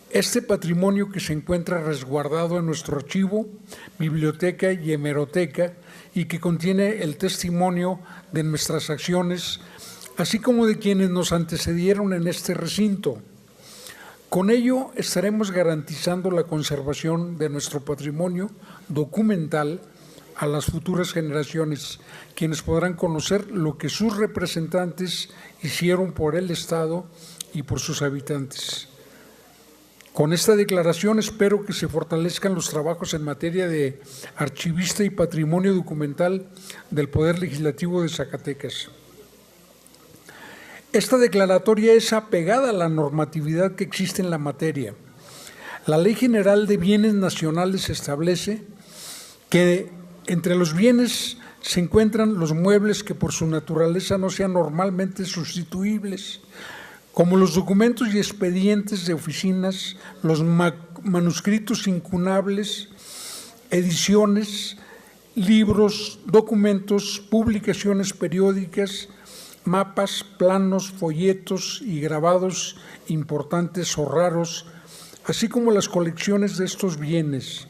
Este patrimonio que se encuentra resguardado en nuestro archivo, biblioteca y hemeroteca y que contiene el testimonio de nuestras acciones, así como de quienes nos antecedieron en este recinto. Con ello estaremos garantizando la conservación de nuestro patrimonio documental a las futuras generaciones, quienes podrán conocer lo que sus representantes hicieron por el Estado y por sus habitantes. Con esta declaración espero que se fortalezcan los trabajos en materia de archivista y patrimonio documental del Poder Legislativo de Zacatecas. Esta declaratoria es apegada a la normatividad que existe en la materia. La Ley General de Bienes Nacionales establece que entre los bienes se encuentran los muebles que por su naturaleza no sean normalmente sustituibles, como los documentos y expedientes de oficinas, los manuscritos incunables, ediciones, libros, documentos, publicaciones periódicas, mapas, planos, folletos y grabados importantes o raros, así como las colecciones de estos bienes,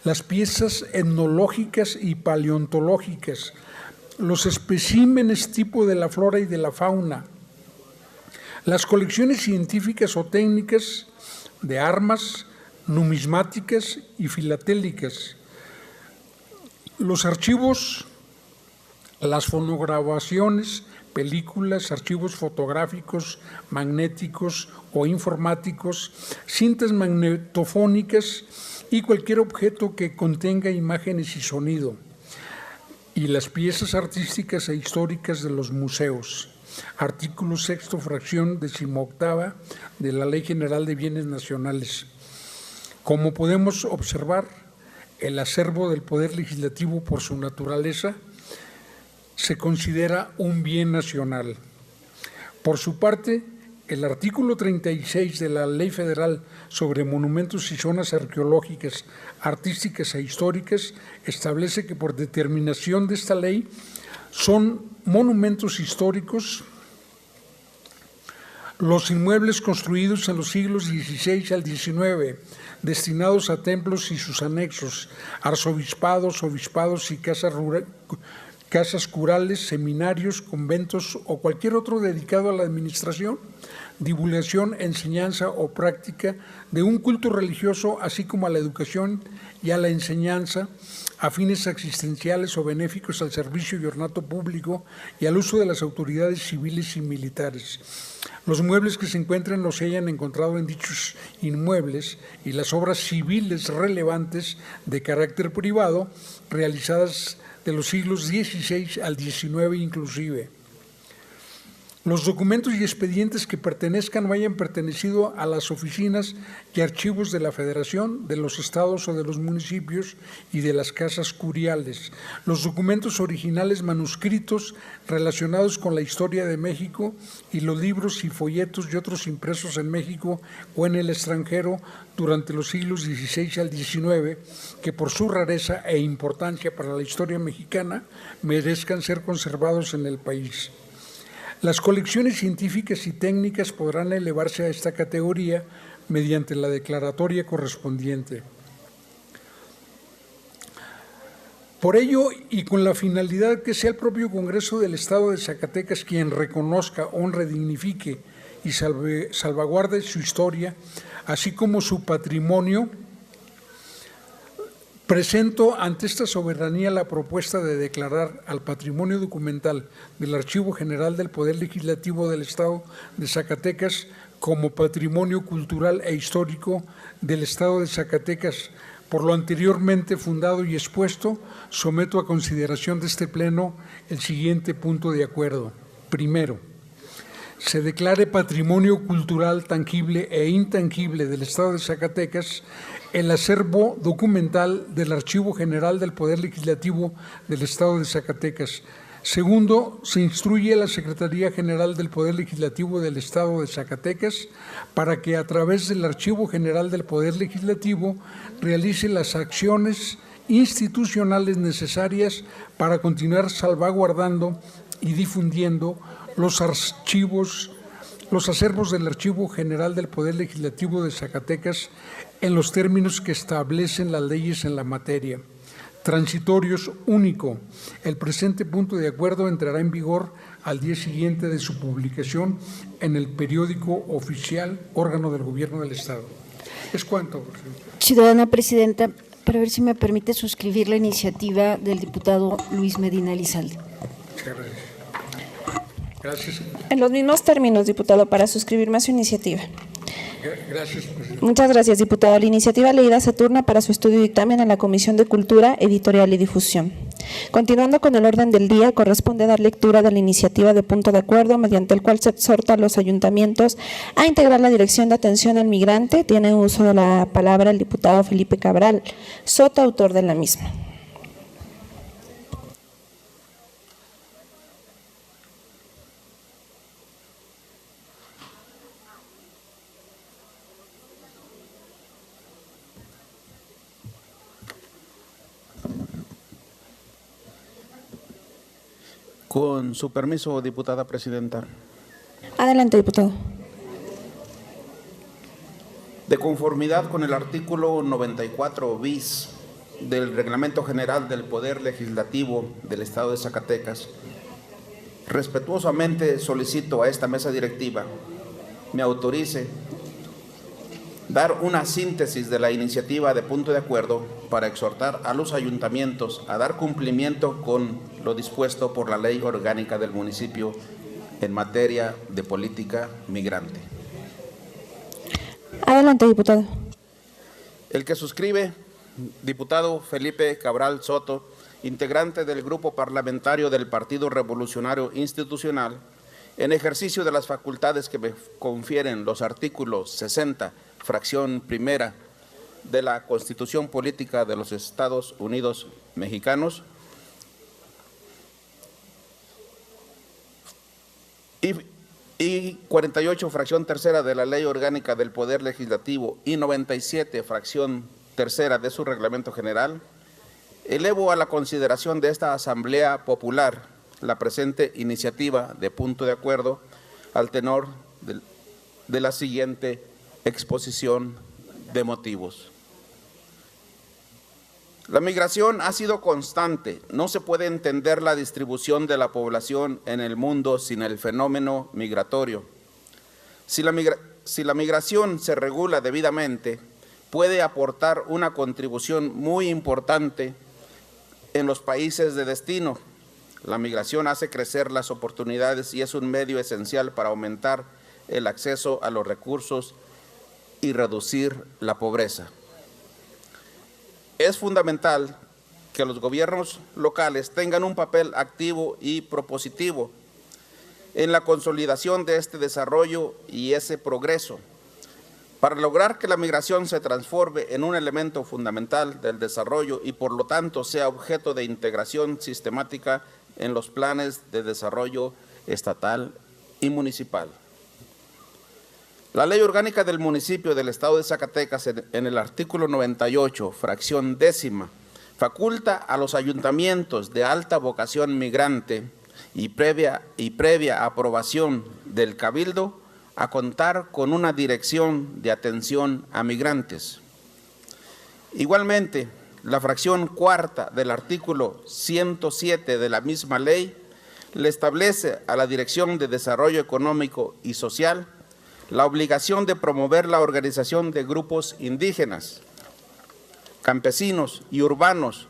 las piezas etnológicas y paleontológicas, los especímenes tipo de la flora y de la fauna, las colecciones científicas o técnicas de armas, numismáticas y filatélicas, los archivos, las fonograbaciones, películas, archivos fotográficos, magnéticos o informáticos, cintas magnetofónicas y cualquier objeto que contenga imágenes y sonido, y las piezas artísticas e históricas de los museos. Artículo 6, fracción 18ª de la Ley General de Bienes Nacionales. Como podemos observar, el acervo del Poder Legislativo por su naturaleza se considera un bien nacional. Por su parte, el artículo 36 de la Ley Federal sobre Monumentos y Zonas Arqueológicas, Artísticas e Históricas establece que por determinación de esta ley son monumentos históricos los inmuebles construidos en los siglos XVI al XIX, destinados a templos y sus anexos, arzobispados, obispados y casas curales, seminarios, conventos o cualquier otro dedicado a la administración, divulgación, enseñanza o práctica de un culto religioso, así como a la educación y a la enseñanza, a fines existenciales o benéficos al servicio y ornato público y al uso de las autoridades civiles y militares. Los muebles que se encuentren o se hayan encontrado en dichos inmuebles y las obras civiles relevantes de carácter privado realizadas de los siglos XVI al XIX inclusive. Los documentos y expedientes que pertenezcan o hayan pertenecido a las oficinas y archivos de la Federación, de los estados o de los municipios y de las casas curiales. Los documentos originales manuscritos relacionados con la historia de México y los libros y folletos y otros impresos en México o en el extranjero durante los siglos XVI al XIX, que por su rareza e importancia para la historia mexicana merezcan ser conservados en el país. Las colecciones científicas y técnicas podrán elevarse a esta categoría mediante la declaratoria correspondiente. Por ello, y con la finalidad que sea el propio Congreso del Estado de Zacatecas quien reconozca, honre, dignifique y salvaguarde su historia, así como su patrimonio, presento ante esta soberanía la propuesta de declarar al patrimonio documental del Archivo General del Poder Legislativo del Estado de Zacatecas como patrimonio cultural e histórico del Estado de Zacatecas Por lo anteriormente fundado y expuesto, someto a consideración de este Pleno el siguiente punto de acuerdo. Primero, se declare patrimonio cultural tangible e intangible del Estado de Zacatecas el acervo documental del Archivo General del Poder Legislativo del Estado de Zacatecas. Segundo, se instruye a la Secretaría General del Poder Legislativo del Estado de Zacatecas para que a través del Archivo General del Poder Legislativo realice las acciones institucionales necesarias para continuar salvaguardando y difundiendo los acervos del Archivo General del Poder Legislativo de Zacatecas en los términos que establecen las leyes en la materia. Transitorios único. El presente punto de acuerdo entrará en vigor al día siguiente de su publicación en el periódico oficial, órgano del Gobierno del Estado. ¿Es cuánto, presidente? Ciudadana Presidenta, para ver si me permite suscribir la iniciativa del diputado Luis Medina Elizalde. Muchas gracias. Gracias. En los mismos términos, diputado, para suscribirme a su iniciativa. Gracias, presidente. Muchas gracias, diputado. La iniciativa leída se turna para su estudio y dictamen a la Comisión de Cultura, Editorial y Difusión. Continuando con el orden del día, corresponde dar lectura de la iniciativa de punto de acuerdo mediante el cual se exhorta a los ayuntamientos a integrar la Dirección de Atención al Migrante. Tiene uso de la palabra el diputado Felipe Cabral Soto, autor de la misma. Con su permiso, diputada presidenta. Adelante, diputado. De conformidad con el artículo 94 bis del Reglamento General del Poder Legislativo del Estado de Zacatecas, respetuosamente solicito a esta mesa directiva me autorice dar una síntesis de la iniciativa de punto de acuerdo para exhortar a los ayuntamientos a dar cumplimiento con lo dispuesto por la Ley Orgánica del Municipio en materia de política migrante. Adelante, diputado. El que suscribe, diputado Felipe Cabral Soto, integrante del Grupo Parlamentario del Partido Revolucionario Institucional, en ejercicio de las facultades que me confieren los artículos 60, fracción primera de la Constitución Política de los Estados Unidos Mexicanos y 48, fracción tercera de la Ley Orgánica del Poder Legislativo y 97, fracción tercera de su Reglamento General, elevo a la consideración de esta Asamblea Popular la presente iniciativa de punto de acuerdo al tenor de la siguiente exposición de motivos. La migración ha sido constante. No se puede entender la distribución de la población en el mundo sin el fenómeno migratorio. Si la migración se regula debidamente, puede aportar una contribución muy importante en los países de destino. La migración hace crecer las oportunidades y es un medio esencial para aumentar el acceso a los recursos y reducir la pobreza. Es fundamental que los gobiernos locales tengan un papel activo y propositivo en la consolidación de este desarrollo y ese progreso, para lograr que la migración se transforme en un elemento fundamental del desarrollo y por lo tanto sea objeto de integración sistemática en los planes de desarrollo estatal y municipal. La Ley Orgánica del Municipio del Estado de Zacatecas, en el artículo 98, fracción décima, faculta a los ayuntamientos de alta vocación migrante y previa aprobación del Cabildo a contar con una dirección de atención a migrantes. Igualmente, la fracción cuarta del artículo 107 de la misma ley le establece a la Dirección de Desarrollo Económico y Social la obligación de promover la organización de grupos indígenas, campesinos y urbanos,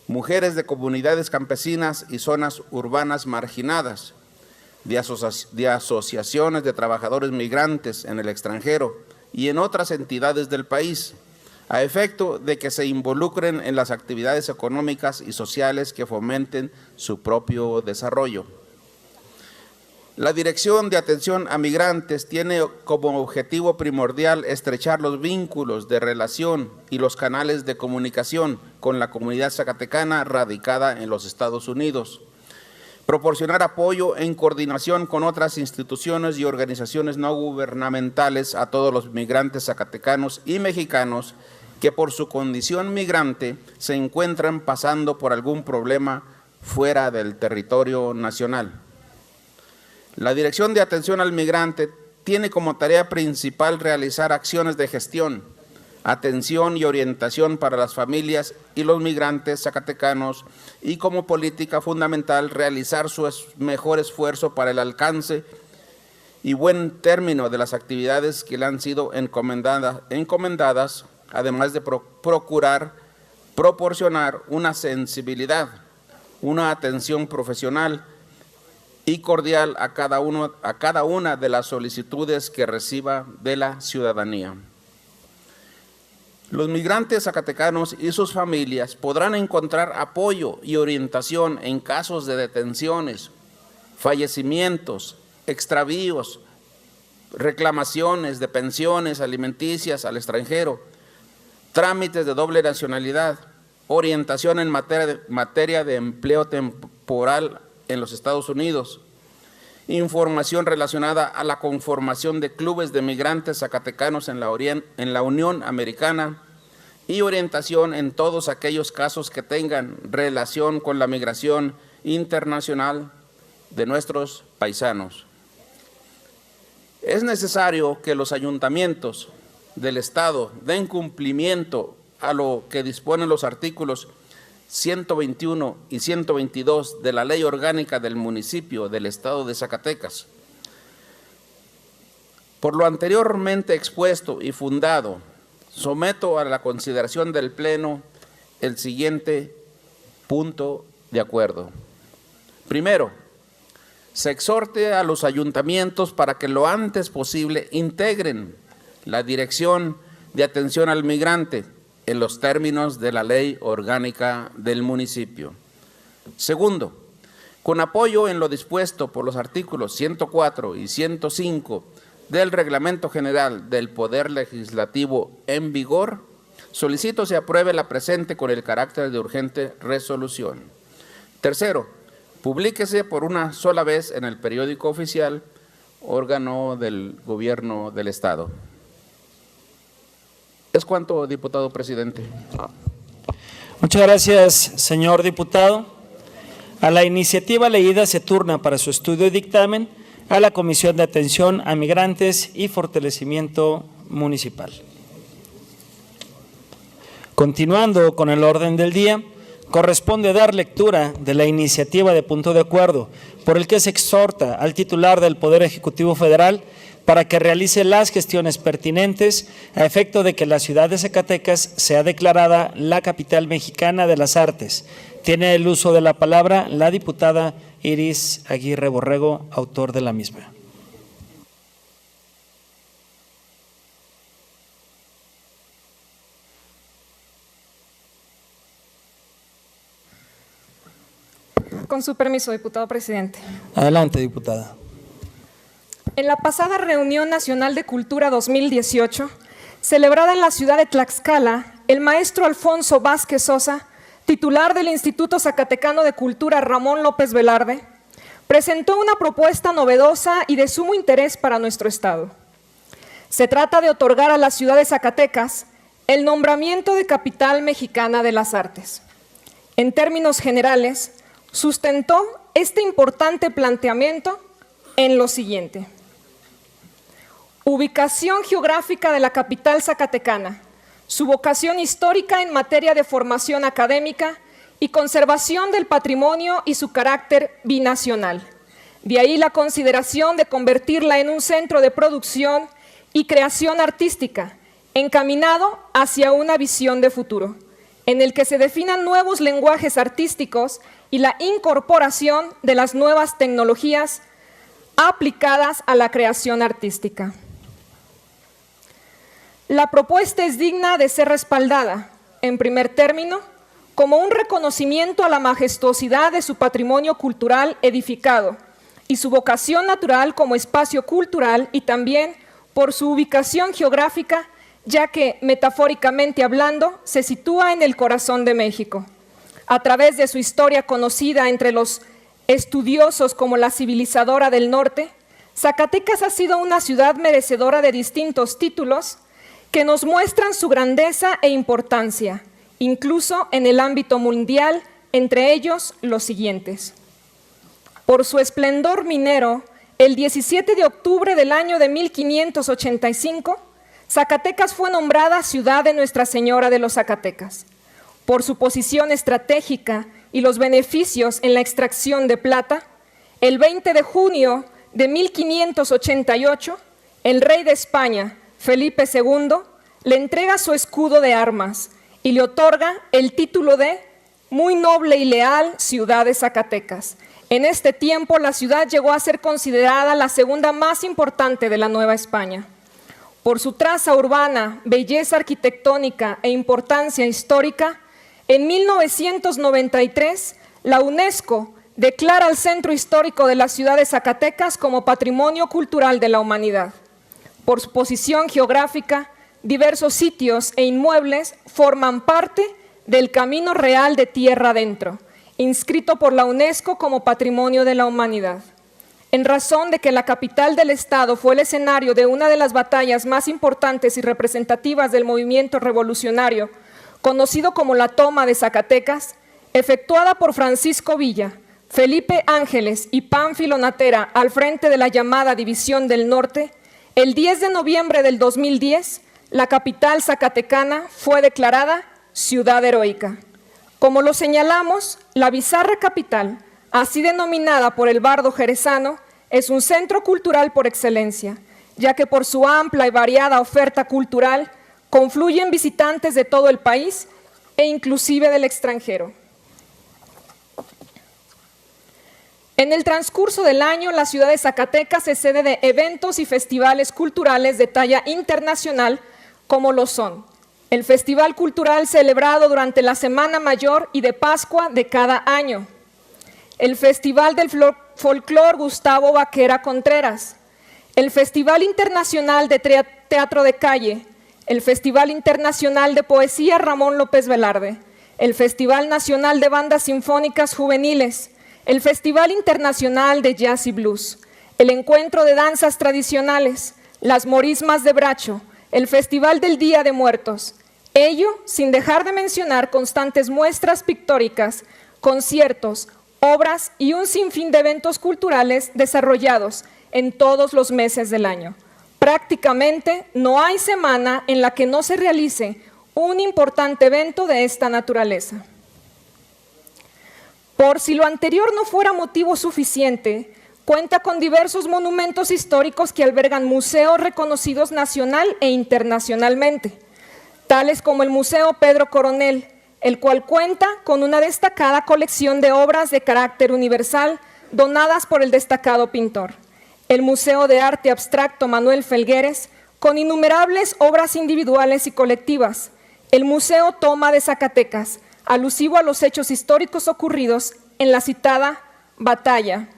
mujeres de comunidades campesinas y zonas urbanas marginadas, de asociaciones de trabajadores migrantes en el extranjero y en otras entidades del país, a efecto de que se involucren en las actividades económicas y sociales que fomenten su propio desarrollo. La Dirección de Atención a Migrantes tiene como objetivo primordial estrechar los vínculos de relación y los canales de comunicación con la comunidad zacatecana radicada en los Estados Unidos, proporcionar apoyo en coordinación con otras instituciones y organizaciones no gubernamentales a todos los migrantes zacatecanos y mexicanos que por su condición migrante se encuentran pasando por algún problema fuera del territorio nacional. La Dirección de Atención al Migrante tiene como tarea principal realizar acciones de gestión, atención y orientación para las familias y los migrantes zacatecanos y como política fundamental realizar su mejor esfuerzo para el alcance y buen término de las actividades que le han sido encomendadas, además de procurar proporcionar una sensibilidad, una atención profesional y cordial a cada una de las solicitudes que reciba de la ciudadanía. Los migrantes zacatecanos y sus familias podrán encontrar apoyo y orientación en casos de detenciones, fallecimientos, extravíos, reclamaciones de pensiones alimenticias al extranjero, trámites de doble nacionalidad, orientación en materia de empleo temporal en los Estados Unidos, información relacionada a la conformación de clubes de migrantes zacatecanos en la Unión Americana y orientación en todos aquellos casos que tengan relación con la migración internacional de nuestros paisanos. Es necesario que los ayuntamientos del Estado den cumplimiento a lo que disponen los artículos 121 y 122 de la Ley Orgánica del Municipio del Estado de Zacatecas. Por lo anteriormente expuesto y fundado, someto a la consideración del Pleno el siguiente punto de acuerdo. Primero, se exhorte a los ayuntamientos para que lo antes posible integren la Dirección de Atención al Migrante en los términos de la Ley Orgánica del Municipio. Segundo, con apoyo en lo dispuesto por los artículos 104 y 105 del Reglamento General del Poder Legislativo en vigor, solicito se apruebe la presente con el carácter de urgente resolución. Tercero, publíquese por una sola vez en el periódico oficial, órgano del Gobierno del Estado. Es cuanto, diputado presidente. Muchas gracias, señor diputado. A la iniciativa leída se turna para su estudio y dictamen a la Comisión de Atención a Migrantes y Fortalecimiento Municipal. Continuando con el orden del día, corresponde dar lectura de la iniciativa de punto de acuerdo por el que se exhorta al titular del Poder Ejecutivo Federal para que realice las gestiones pertinentes a efecto de que la ciudad de Zacatecas sea declarada la capital mexicana de las artes. Tiene el uso de la palabra la diputada Iris Aguirre Borrego, autor de la misma. Con su permiso, diputado presidente. Adelante, diputada. En la pasada Reunión Nacional de Cultura 2018, celebrada en la ciudad de Tlaxcala, el maestro Alfonso Vázquez Sosa, titular del Instituto Zacatecano de Cultura Ramón López Velarde, presentó una propuesta novedosa y de sumo interés para nuestro Estado. Se trata de otorgar a la ciudad de Zacatecas el nombramiento de Capital Mexicana de las Artes. En términos generales, sustentó este importante planteamiento en lo siguiente. Ubicación geográfica de la capital zacatecana, su vocación histórica en materia de formación académica y conservación del patrimonio y su carácter binacional. De ahí la consideración de convertirla en un centro de producción y creación artística, encaminado hacia una visión de futuro, en el que se definan nuevos lenguajes artísticos y la incorporación de las nuevas tecnologías aplicadas a la creación artística. La propuesta es digna de ser respaldada, en primer término, como un reconocimiento a la majestuosidad de su patrimonio cultural edificado y su vocación natural como espacio cultural, y también por su ubicación geográfica, ya que, metafóricamente hablando, se sitúa en el corazón de México. A través de su historia conocida entre los estudiosos como la civilizadora del norte, Zacatecas ha sido una ciudad merecedora de distintos títulos que nos muestran su grandeza e importancia, incluso en el ámbito mundial, entre ellos los siguientes. Por su esplendor minero, el 17 de octubre del año de 1585, Zacatecas fue nombrada Ciudad de Nuestra Señora de los Zacatecas. Por su posición estratégica y los beneficios en la extracción de plata, el 20 de junio de 1588, el rey de España, Felipe II, le entrega su escudo de armas y le otorga el título de Muy noble y leal Ciudad de Zacatecas. En este tiempo, la ciudad llegó a ser considerada la segunda más importante de la Nueva España. Por su traza urbana, belleza arquitectónica e importancia histórica, en 1993, la UNESCO declara al Centro Histórico de la Ciudad de Zacatecas como Patrimonio Cultural de la Humanidad. Por su posición geográfica, diversos sitios e inmuebles forman parte del Camino Real de Tierra Adentro, inscrito por la UNESCO como Patrimonio de la Humanidad. En razón de que la capital del Estado fue el escenario de una de las batallas más importantes y representativas del movimiento revolucionario, conocido como la Toma de Zacatecas, efectuada por Francisco Villa, Felipe Ángeles y Pánfilo Natera al frente de la llamada División del Norte, el 10 de noviembre del 2010, la capital zacatecana fue declarada Ciudad Heroica. Como lo señalamos, la bizarra capital, así denominada por el bardo jerezano, es un centro cultural por excelencia, ya que por su amplia y variada oferta cultural confluyen visitantes de todo el país e inclusive del extranjero. En el transcurso del año, la ciudad de Zacatecas es sede de eventos y festivales culturales de talla internacional, como lo son el Festival Cultural celebrado durante la Semana Mayor y de Pascua de cada año, el Festival del Folclor Gustavo Vaquera Contreras, el Festival Internacional de Teatro de Calle, el Festival Internacional de Poesía Ramón López Velarde, el Festival Nacional de Bandas Sinfónicas Juveniles, el Festival Internacional de Jazz y Blues, el Encuentro de Danzas Tradicionales, las Morismas de Bracho, el Festival del Día de Muertos. Ello sin dejar de mencionar constantes muestras pictóricas, conciertos, obras y un sinfín de eventos culturales desarrollados en todos los meses del año. Prácticamente no hay semana en la que no se realice un importante evento de esta naturaleza. Por si lo anterior no fuera motivo suficiente, cuenta con diversos monumentos históricos que albergan museos reconocidos nacional e internacionalmente, tales como el Museo Pedro Coronel, el cual cuenta con una destacada colección de obras de carácter universal donadas por el destacado pintor, el Museo de Arte Abstracto Manuel Felgueres, con innumerables obras individuales y colectivas, el Museo Toma de Zacatecas, alusivo a los hechos históricos ocurridos en la citada batalla,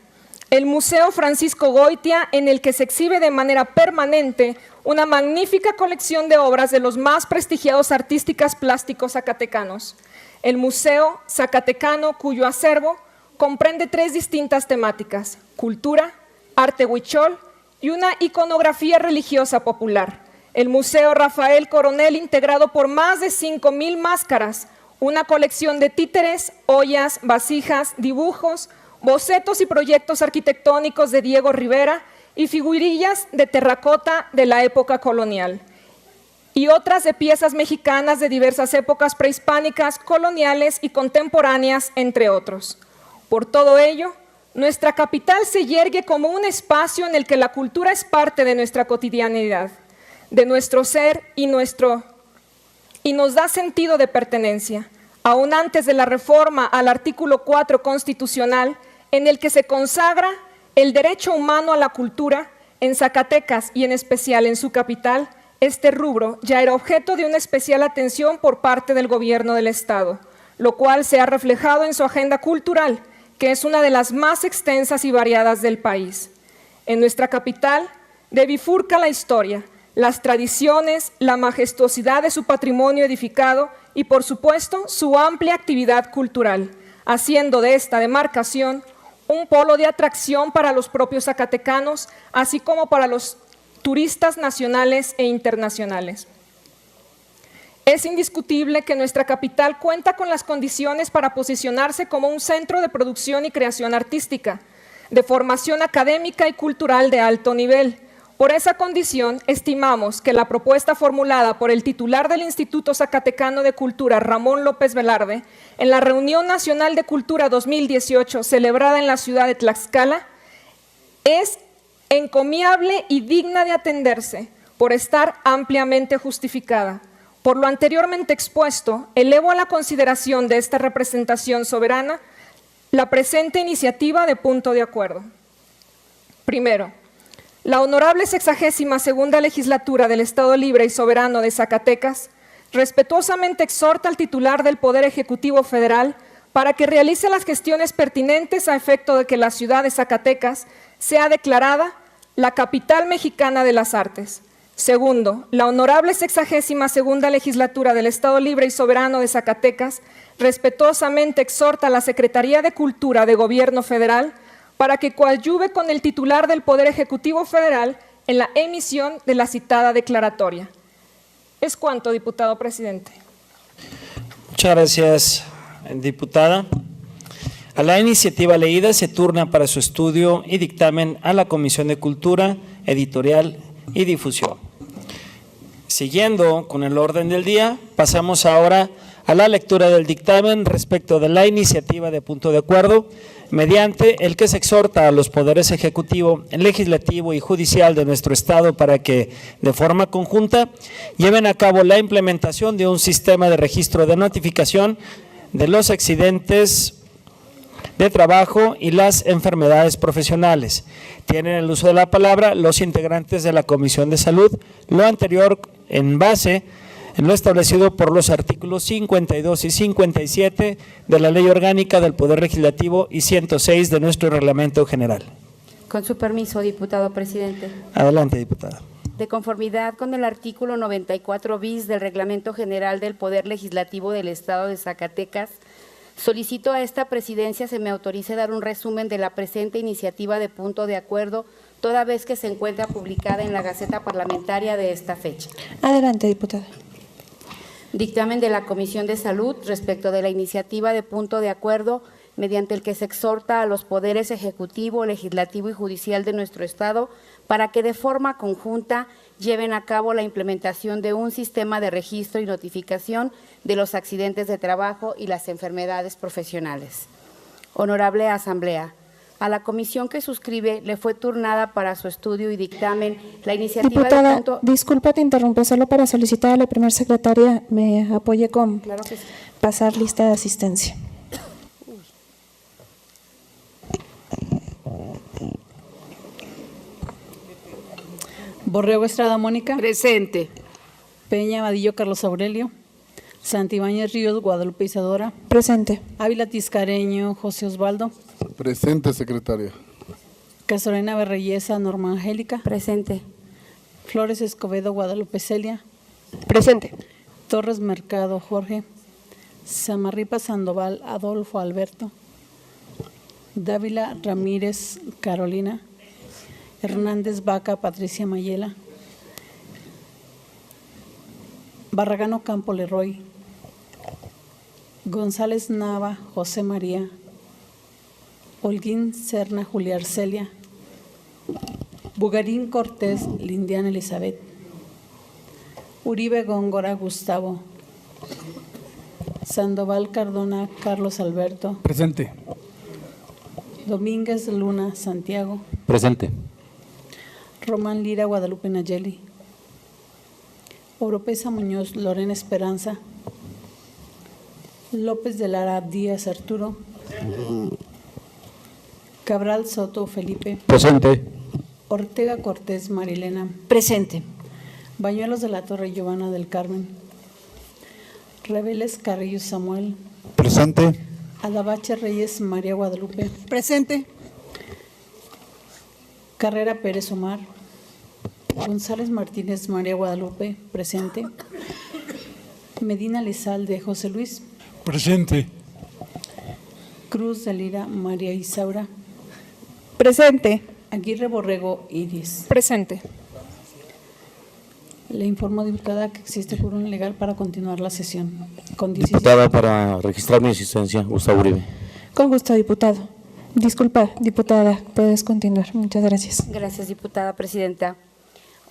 el Museo Francisco Goitia, en el que se exhibe de manera permanente una magnífica colección de obras de los más prestigiados artistas plásticos zacatecanos, el Museo Zacatecano, cuyo acervo comprende 3 distintas temáticas: cultura, arte huichol y una iconografía religiosa popular, el Museo Rafael Coronel, integrado por más de 5,000 máscaras, una colección de títeres, ollas, vasijas, dibujos, bocetos y proyectos arquitectónicos de Diego Rivera y figurillas de terracota de la época colonial, y otras de piezas mexicanas de diversas épocas prehispánicas, coloniales y contemporáneas, entre otros. Por todo ello, nuestra capital se yergue como un espacio en el que la cultura es parte de nuestra cotidianidad, de nuestro ser y nos da sentido de pertenencia, aún antes de la reforma al artículo 4 constitucional, en el que se consagra el derecho humano a la cultura. En Zacatecas y en especial en su capital, este rubro ya era objeto de una especial atención por parte del Gobierno del Estado, lo cual se ha reflejado en su agenda cultural, que es una de las más extensas y variadas del país. En nuestra capital, de bifurca la historia, las tradiciones, la majestuosidad de su patrimonio edificado y, por supuesto, su amplia actividad cultural, haciendo de esta demarcación un polo de atracción para los propios zacatecanos, así como para los turistas nacionales e internacionales. Es indiscutible que nuestra capital cuenta con las condiciones para posicionarse como un centro de producción y creación artística, de formación académica y cultural de alto nivel. Por esa condición, estimamos que la propuesta formulada por el titular del Instituto Zacatecano de Cultura, Ramón López Velarde, en la Reunión Nacional de Cultura 2018, celebrada en la ciudad de Tlaxcala, es encomiable y digna de atenderse por estar ampliamente justificada. Por lo anteriormente expuesto, elevo a la consideración de esta representación soberana la presente iniciativa de punto de acuerdo. Primero, la honorable 62ª legislatura del Estado Libre y Soberano de Zacatecas respetuosamente exhorta al titular del Poder Ejecutivo Federal para que realice las gestiones pertinentes a efecto de que la ciudad de Zacatecas sea declarada la capital mexicana de las artes. Segundo, la honorable 62ª legislatura del Estado Libre y Soberano de Zacatecas respetuosamente exhorta a la Secretaría de Cultura de Gobierno Federal para que coadyuve con el titular del Poder Ejecutivo Federal en la emisión de la citada declaratoria. Es cuanto, diputado presidente. Muchas gracias, diputada. A la iniciativa leída se turna para su estudio y dictamen a la Comisión de Cultura, Editorial y Difusión. Siguiendo con el orden del día, pasamos ahora a la lectura del dictamen respecto de la iniciativa de punto de acuerdo, mediante el que se exhorta a los poderes ejecutivo, legislativo y judicial de nuestro Estado para que, de forma conjunta, lleven a cabo la implementación de un sistema de registro de notificación de los accidentes de trabajo y las enfermedades profesionales. Tienen el uso de la palabra los integrantes de la Comisión de Salud, lo anterior en base en lo establecido por los artículos 52 y 57 de la Ley Orgánica del Poder Legislativo y 106 de nuestro Reglamento General. Con su permiso, diputado presidente. Adelante, diputada. De conformidad con el artículo 94 bis del Reglamento General del Poder Legislativo del Estado de Zacatecas, solicito a esta presidencia se me autorice dar un resumen de la presente iniciativa de punto de acuerdo, toda vez que se encuentra publicada en la Gaceta Parlamentaria de esta fecha. Adelante, diputada. Dictamen de la Comisión de Salud respecto de la iniciativa de punto de acuerdo mediante el que se exhorta a los poderes ejecutivo, legislativo y judicial de nuestro Estado para que de forma conjunta lleven a cabo la implementación de un sistema de registro y notificación de los accidentes de trabajo y las enfermedades profesionales. Honorable Asamblea, a la comisión que suscribe le fue turnada para su estudio y dictamen la iniciativa diputada, de punto… disculpa, te interrumpo, solo para solicitar a la primera secretaria me apoye con Claro que sí. pasar lista de asistencia. Borrego Estrada Mónica. Presente. Peña Vadillo Carlos Aurelio. Santibáñez Ríos Guadalupe Isadora. Presente. Ávila Tiscareño José Osvaldo. Presente, secretaria. Casorena Berreyesa Norma Angélica. Presente. Flores Escobedo Guadalupe Celia. Presente. Torres Mercado Jorge. Samarripa Sandoval Adolfo Alberto. Dávila Ramírez Carolina. Hernández Vaca Patricia Mayela. Barragano Campo Leroy. González Nava José María. Holguín Serna Julia Arcelia. Bugarín Cortés Lindiana Elizabeth. Uribe Góngora Gustavo. Sandoval Cardona Carlos Alberto. Presente. Domínguez Luna Santiago. Presente. Román Lira Guadalupe Nayeli. Oropesa Muñoz Lorena Esperanza. López de Lara Díaz Arturo. Cabral Soto Felipe. Presente. Ortega Cortés Marilena. Presente. Bañuelos de la Torre, Giovanna del Carmen. Reveles Carrillo Samuel. Presente. Adabache Reyes María Guadalupe. Presente. Carrera Pérez Omar. González Martínez María Guadalupe. Presente. Medina Lizalde José Luis. Presente. Cruz de Lira María Isaura. Presente. Aguirre Borrego Iris. Presente. Le informo, diputada, que existe quórum legal para continuar la sesión. Con 17. Diputada, para registrar mi asistencia, Gustavo Uribe. Con gusto, diputado. Disculpa, diputada, puedes continuar. Muchas gracias. Gracias, diputada presidenta.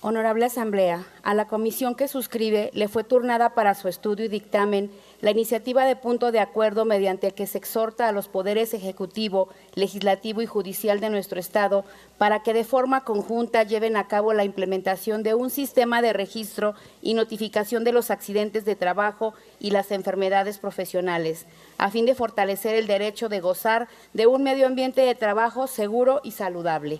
Honorable Asamblea, a la comisión que suscribe le fue turnada para su estudio y dictamen la iniciativa de punto de acuerdo mediante el que se exhorta a los poderes ejecutivo, legislativo y judicial de nuestro Estado para que de forma conjunta lleven a cabo la implementación de un sistema de registro y notificación de los accidentes de trabajo y las enfermedades profesionales, a fin de fortalecer el derecho de gozar de un medio ambiente de trabajo seguro y saludable.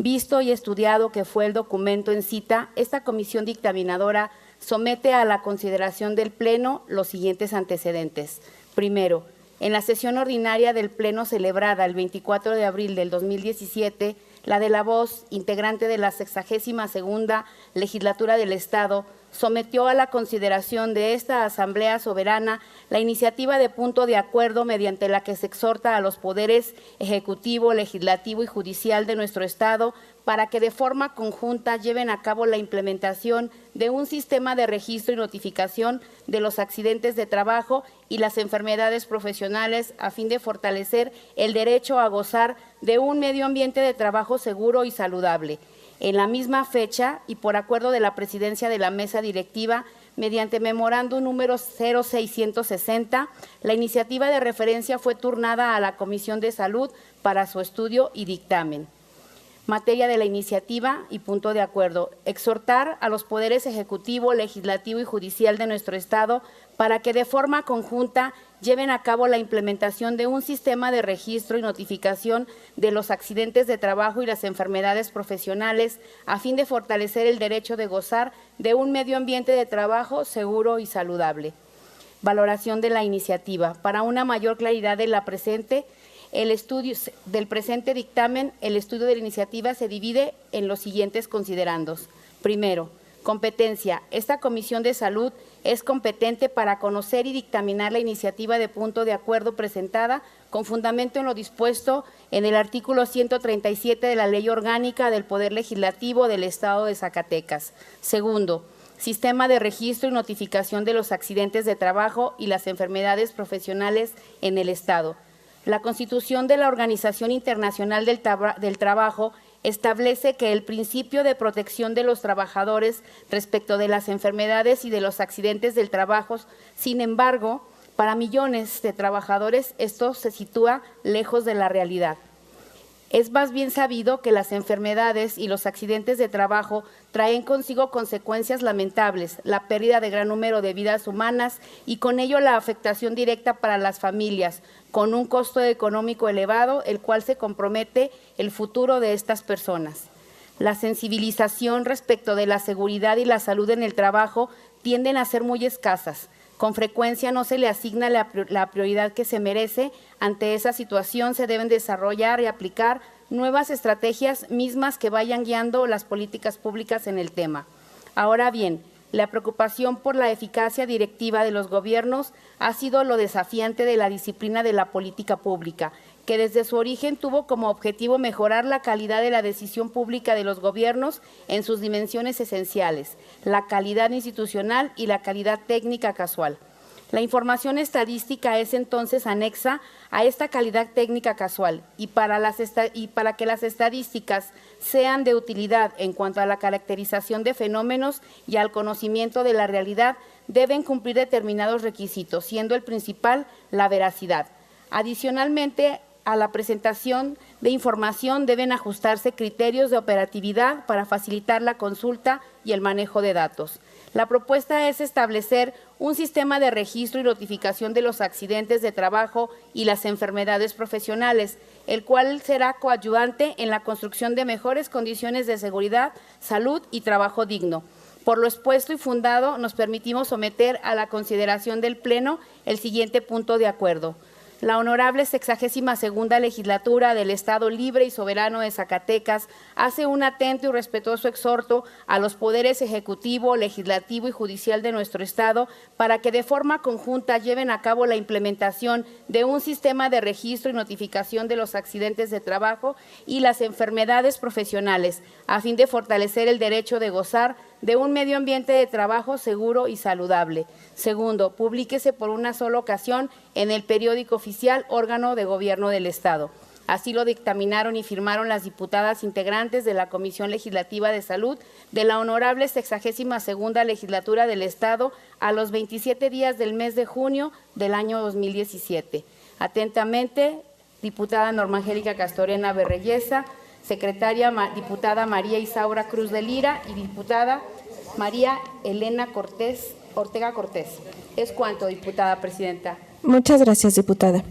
Visto y estudiado que fue el documento en cita, esta comisión dictaminadora somete a la consideración del Pleno los siguientes antecedentes. Primero, en la sesión ordinaria del Pleno celebrada el 24 de abril del 2017, la de la voz, integrante de la 62ª Legislatura del Estado, sometió a la consideración de esta Asamblea Soberana la iniciativa de punto de acuerdo mediante la que se exhorta a los poderes ejecutivo, legislativo y judicial de nuestro Estado para que de forma conjunta lleven a cabo la implementación de un sistema de registro y notificación de los accidentes de trabajo y las enfermedades profesionales a fin de fortalecer el derecho a gozar de un medio ambiente de trabajo seguro y saludable. En la misma fecha y por acuerdo de la presidencia de la mesa directiva, mediante memorándum número 0660, la iniciativa de referencia fue turnada a la Comisión de Salud para su estudio y dictamen. Materia de la iniciativa y punto de acuerdo: exhortar a los poderes ejecutivo, legislativo y judicial de nuestro Estado para que de forma conjunta lleven a cabo la implementación de un sistema de registro y notificación de los accidentes de trabajo y las enfermedades profesionales a fin de fortalecer el derecho de gozar de un medio ambiente de trabajo seguro y saludable. Valoración de la iniciativa. Para una mayor claridad de la presente, el estudio del presente dictamen, el estudio de la iniciativa se divide en los siguientes considerandos. Primero, competencia. Esta Comisión de Salud es competente para conocer y dictaminar la iniciativa de punto de acuerdo presentada con fundamento en lo dispuesto en el artículo 137 de la Ley Orgánica del Poder Legislativo del Estado de Zacatecas. Segundo, sistema de registro y notificación de los accidentes de trabajo y las enfermedades profesionales en el Estado. La Constitución de la Organización Internacional del Trabajo establece que el principio de protección de los trabajadores respecto de las enfermedades y de los accidentes del trabajo, sin embargo, para millones de trabajadores esto se sitúa lejos de la realidad. Es más bien sabido que las enfermedades y los accidentes de trabajo traen consigo consecuencias lamentables, la pérdida de gran número de vidas humanas y con ello la afectación directa para las familias, con un costo económico elevado, el cual se compromete el futuro de estas personas. La sensibilización respecto de la seguridad y la salud en el trabajo tienden a ser muy escasas. Con frecuencia no se le asigna la prioridad que se merece. Ante esa situación se deben desarrollar y aplicar nuevas estrategias mismas que vayan guiando las políticas públicas en el tema. Ahora bien, la preocupación por la eficacia directiva de los gobiernos ha sido lo desafiante de la disciplina de la política pública, que desde su origen tuvo como objetivo mejorar la calidad de la decisión pública de los gobiernos en sus dimensiones esenciales, la calidad institucional y la calidad técnica casual. La información estadística es entonces anexa a esta calidad técnica casual y para que las estadísticas sean de utilidad en cuanto a la caracterización de fenómenos y al conocimiento de la realidad, deben cumplir determinados requisitos, siendo el principal la veracidad. Adicionalmente, a la presentación de información deben ajustarse criterios de operatividad para facilitar la consulta y el manejo de datos. La propuesta es establecer un sistema de registro y notificación de los accidentes de trabajo y las enfermedades profesionales, el cual será coadyuvante en la construcción de mejores condiciones de seguridad, salud y trabajo digno. Por lo expuesto y fundado, nos permitimos someter a la consideración del Pleno el siguiente punto de acuerdo. La honorable 62ª legislatura del Estado Libre y Soberano de Zacatecas hace un atento y respetuoso exhorto a los poderes ejecutivo, legislativo y judicial de nuestro Estado para que de forma conjunta lleven a cabo la implementación de un sistema de registro y notificación de los accidentes de trabajo y las enfermedades profesionales, a fin de fortalecer el derecho de gozar de un medio ambiente de trabajo seguro y saludable. Segundo, publíquese por una sola ocasión en el periódico oficial, órgano de gobierno del Estado. Así lo dictaminaron y firmaron las diputadas integrantes de la Comisión Legislativa de Salud de la honorable 62ª legislatura del Estado a los 27 días del mes de junio del año 2017. Atentamente, diputada Norma Angélica Castorena Berreyesa, secretaria diputada María Isaura Cruz de Lira y diputada María Elena Ortega Cortés. Es cuanto, diputada presidenta. Muchas gracias, diputada.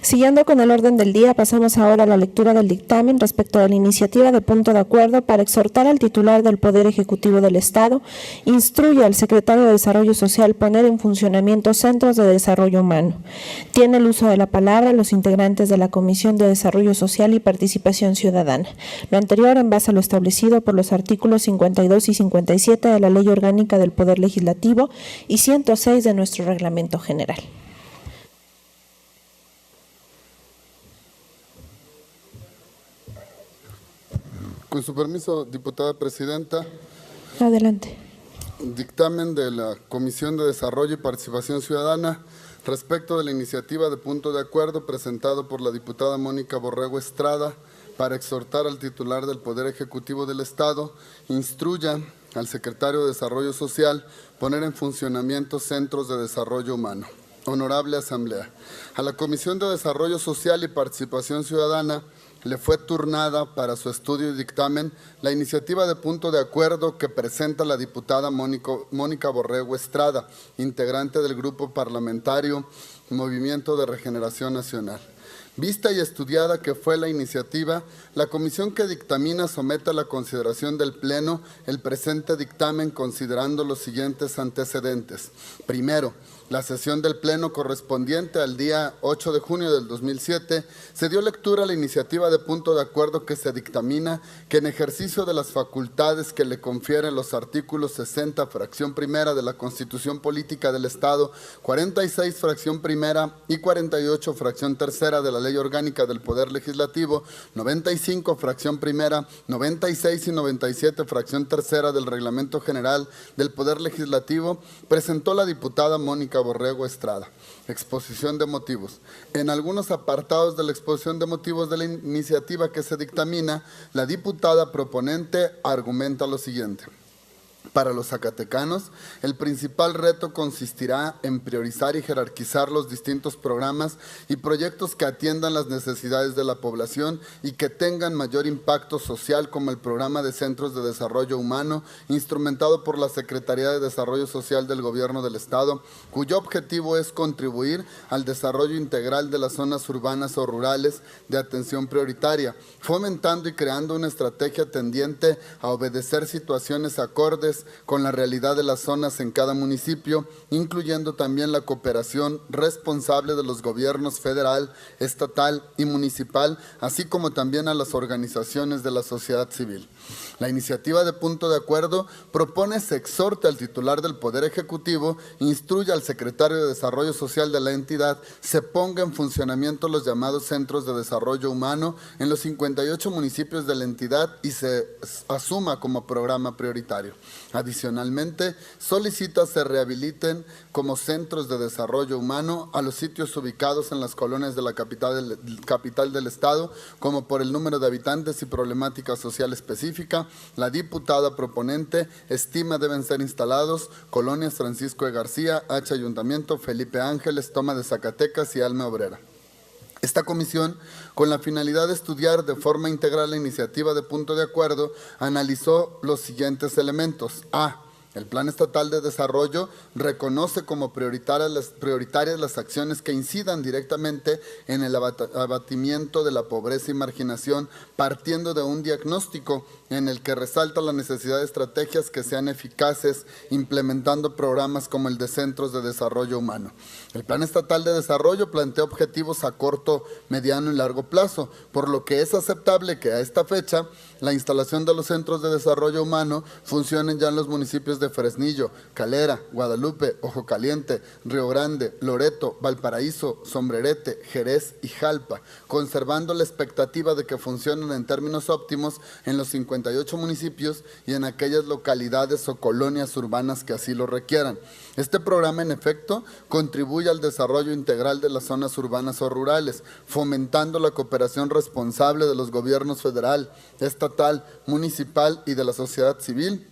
Siguiendo con el orden del día, pasamos ahora a la lectura del dictamen respecto a la iniciativa de punto de acuerdo para exhortar al titular del Poder Ejecutivo del Estado, instruye al secretario de Desarrollo Social poner en funcionamiento centros de desarrollo humano. Tiene el uso de la palabra los integrantes de la Comisión de Desarrollo Social y Participación Ciudadana. Lo anterior en base a lo establecido por los artículos 52 y 57 de la Ley Orgánica del Poder Legislativo y 106 de nuestro Reglamento General. Con su permiso, diputada presidenta. Adelante. Dictamen de la Comisión de Desarrollo y Participación Ciudadana respecto de la iniciativa de punto de acuerdo presentado por la diputada Mónica Borrego Estrada para exhortar al titular del Poder Ejecutivo del Estado, instruya al secretario de Desarrollo Social poner en funcionamiento centros de desarrollo humano. Honorable Asamblea, a la Comisión de Desarrollo Social y Participación Ciudadana le fue turnada para su estudio y dictamen la iniciativa de punto de acuerdo que presenta la diputada Mónica Borrego Estrada, integrante del Grupo Parlamentario Movimiento de Regeneración Nacional. Vista y estudiada que fue la iniciativa, la comisión que dictamina somete a la consideración del Pleno el presente dictamen considerando los siguientes antecedentes. Primero, la sesión del Pleno correspondiente al día 8 de junio del 2007 se dio lectura a la iniciativa de punto de acuerdo que se dictamina que en ejercicio de las facultades que le confieren los artículos 60, fracción primera de la Constitución Política del Estado, 46, fracción primera y 48, fracción tercera de la Ley Orgánica del Poder Legislativo, 95, fracción primera, 96 y 97, fracción tercera del Reglamento General del Poder Legislativo, presentó la diputada Mónica Borrego Estrada. Exposición de motivos. En algunos apartados de la exposición de motivos de la iniciativa que se dictamina, la diputada proponente argumenta lo siguiente. Para los zacatecanos, el principal reto consistirá en priorizar y jerarquizar los distintos programas y proyectos que atiendan las necesidades de la población y que tengan mayor impacto social, como el Programa de Centros de Desarrollo Humano, instrumentado por la Secretaría de Desarrollo Social del Gobierno del Estado, cuyo objetivo es contribuir al desarrollo integral de las zonas urbanas o rurales de atención prioritaria, fomentando y creando una estrategia tendiente a obedecer situaciones acordes con la realidad de las zonas en cada municipio, incluyendo también la cooperación responsable de los gobiernos federal, estatal y municipal, así como también a las organizaciones de la sociedad civil. La iniciativa de punto de acuerdo propone se exhorte al titular del Poder Ejecutivo, instruya al secretario de Desarrollo Social de la entidad, se ponga en funcionamiento los llamados centros de desarrollo humano en los 58 municipios de la entidad y se asuma como programa prioritario. Adicionalmente, solicita se rehabiliten como centros de desarrollo humano a los sitios ubicados en las colonias de la capital del Estado, como por el número de habitantes y problemática social específica. La diputada proponente estima deben ser instalados colonias Francisco de García, H. Ayuntamiento, Felipe Ángeles, Toma de Zacatecas y Alma Obrera. Esta comisión, con la finalidad de estudiar de forma integral la iniciativa de punto de acuerdo, analizó los siguientes elementos. A. El Plan Estatal de Desarrollo reconoce como prioritarias las acciones que incidan directamente en el abatimiento de la pobreza y marginación, partiendo de un diagnóstico en el que resalta la necesidad de estrategias que sean eficaces, implementando programas como el de Centros de Desarrollo Humano. El Plan Estatal de Desarrollo plantea objetivos a corto, mediano y largo plazo, por lo que es aceptable que a esta fecha la instalación de los Centros de Desarrollo Humano funcionen ya en los municipios de Fresnillo, Calera, Guadalupe, Ojo Caliente, Río Grande, Loreto, Valparaíso, Sombrerete, Jerez y Jalpa, conservando la expectativa de que funcionen en términos óptimos en los 58 municipios y en aquellas localidades o colonias urbanas que así lo requieran. Este programa, en efecto, contribuye al desarrollo integral de las zonas urbanas o rurales, fomentando la cooperación responsable de los gobiernos federal, estatal, municipal y de la sociedad civil,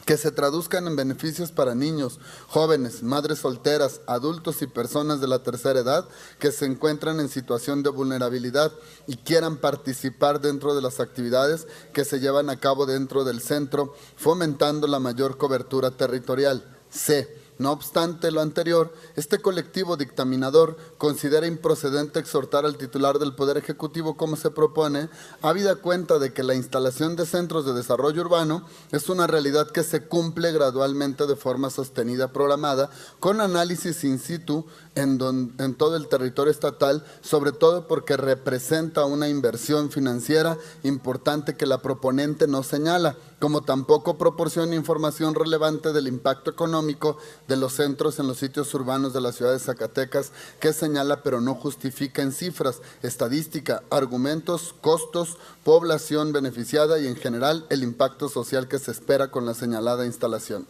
que se traduzcan en beneficios para niños, jóvenes, madres solteras, adultos y personas de la tercera edad que se encuentran en situación de vulnerabilidad y quieran participar dentro de las actividades que se llevan a cabo dentro del centro, fomentando la mayor cobertura territorial. C. No obstante lo anterior, este colectivo dictaminador considera improcedente exhortar al titular del Poder Ejecutivo como se propone, habida cuenta de que la instalación de centros de desarrollo urbano es una realidad que se cumple gradualmente de forma sostenida, programada, con análisis in situ en todo el territorio estatal, sobre todo porque representa una inversión financiera importante que la proponente no señala, como tampoco proporciona información relevante del impacto económico de los centros en los sitios urbanos de la ciudad de Zacatecas, que señala pero no justifica en cifras, estadística, argumentos, costos, población beneficiada y en general el impacto social que se espera con la señalada instalación.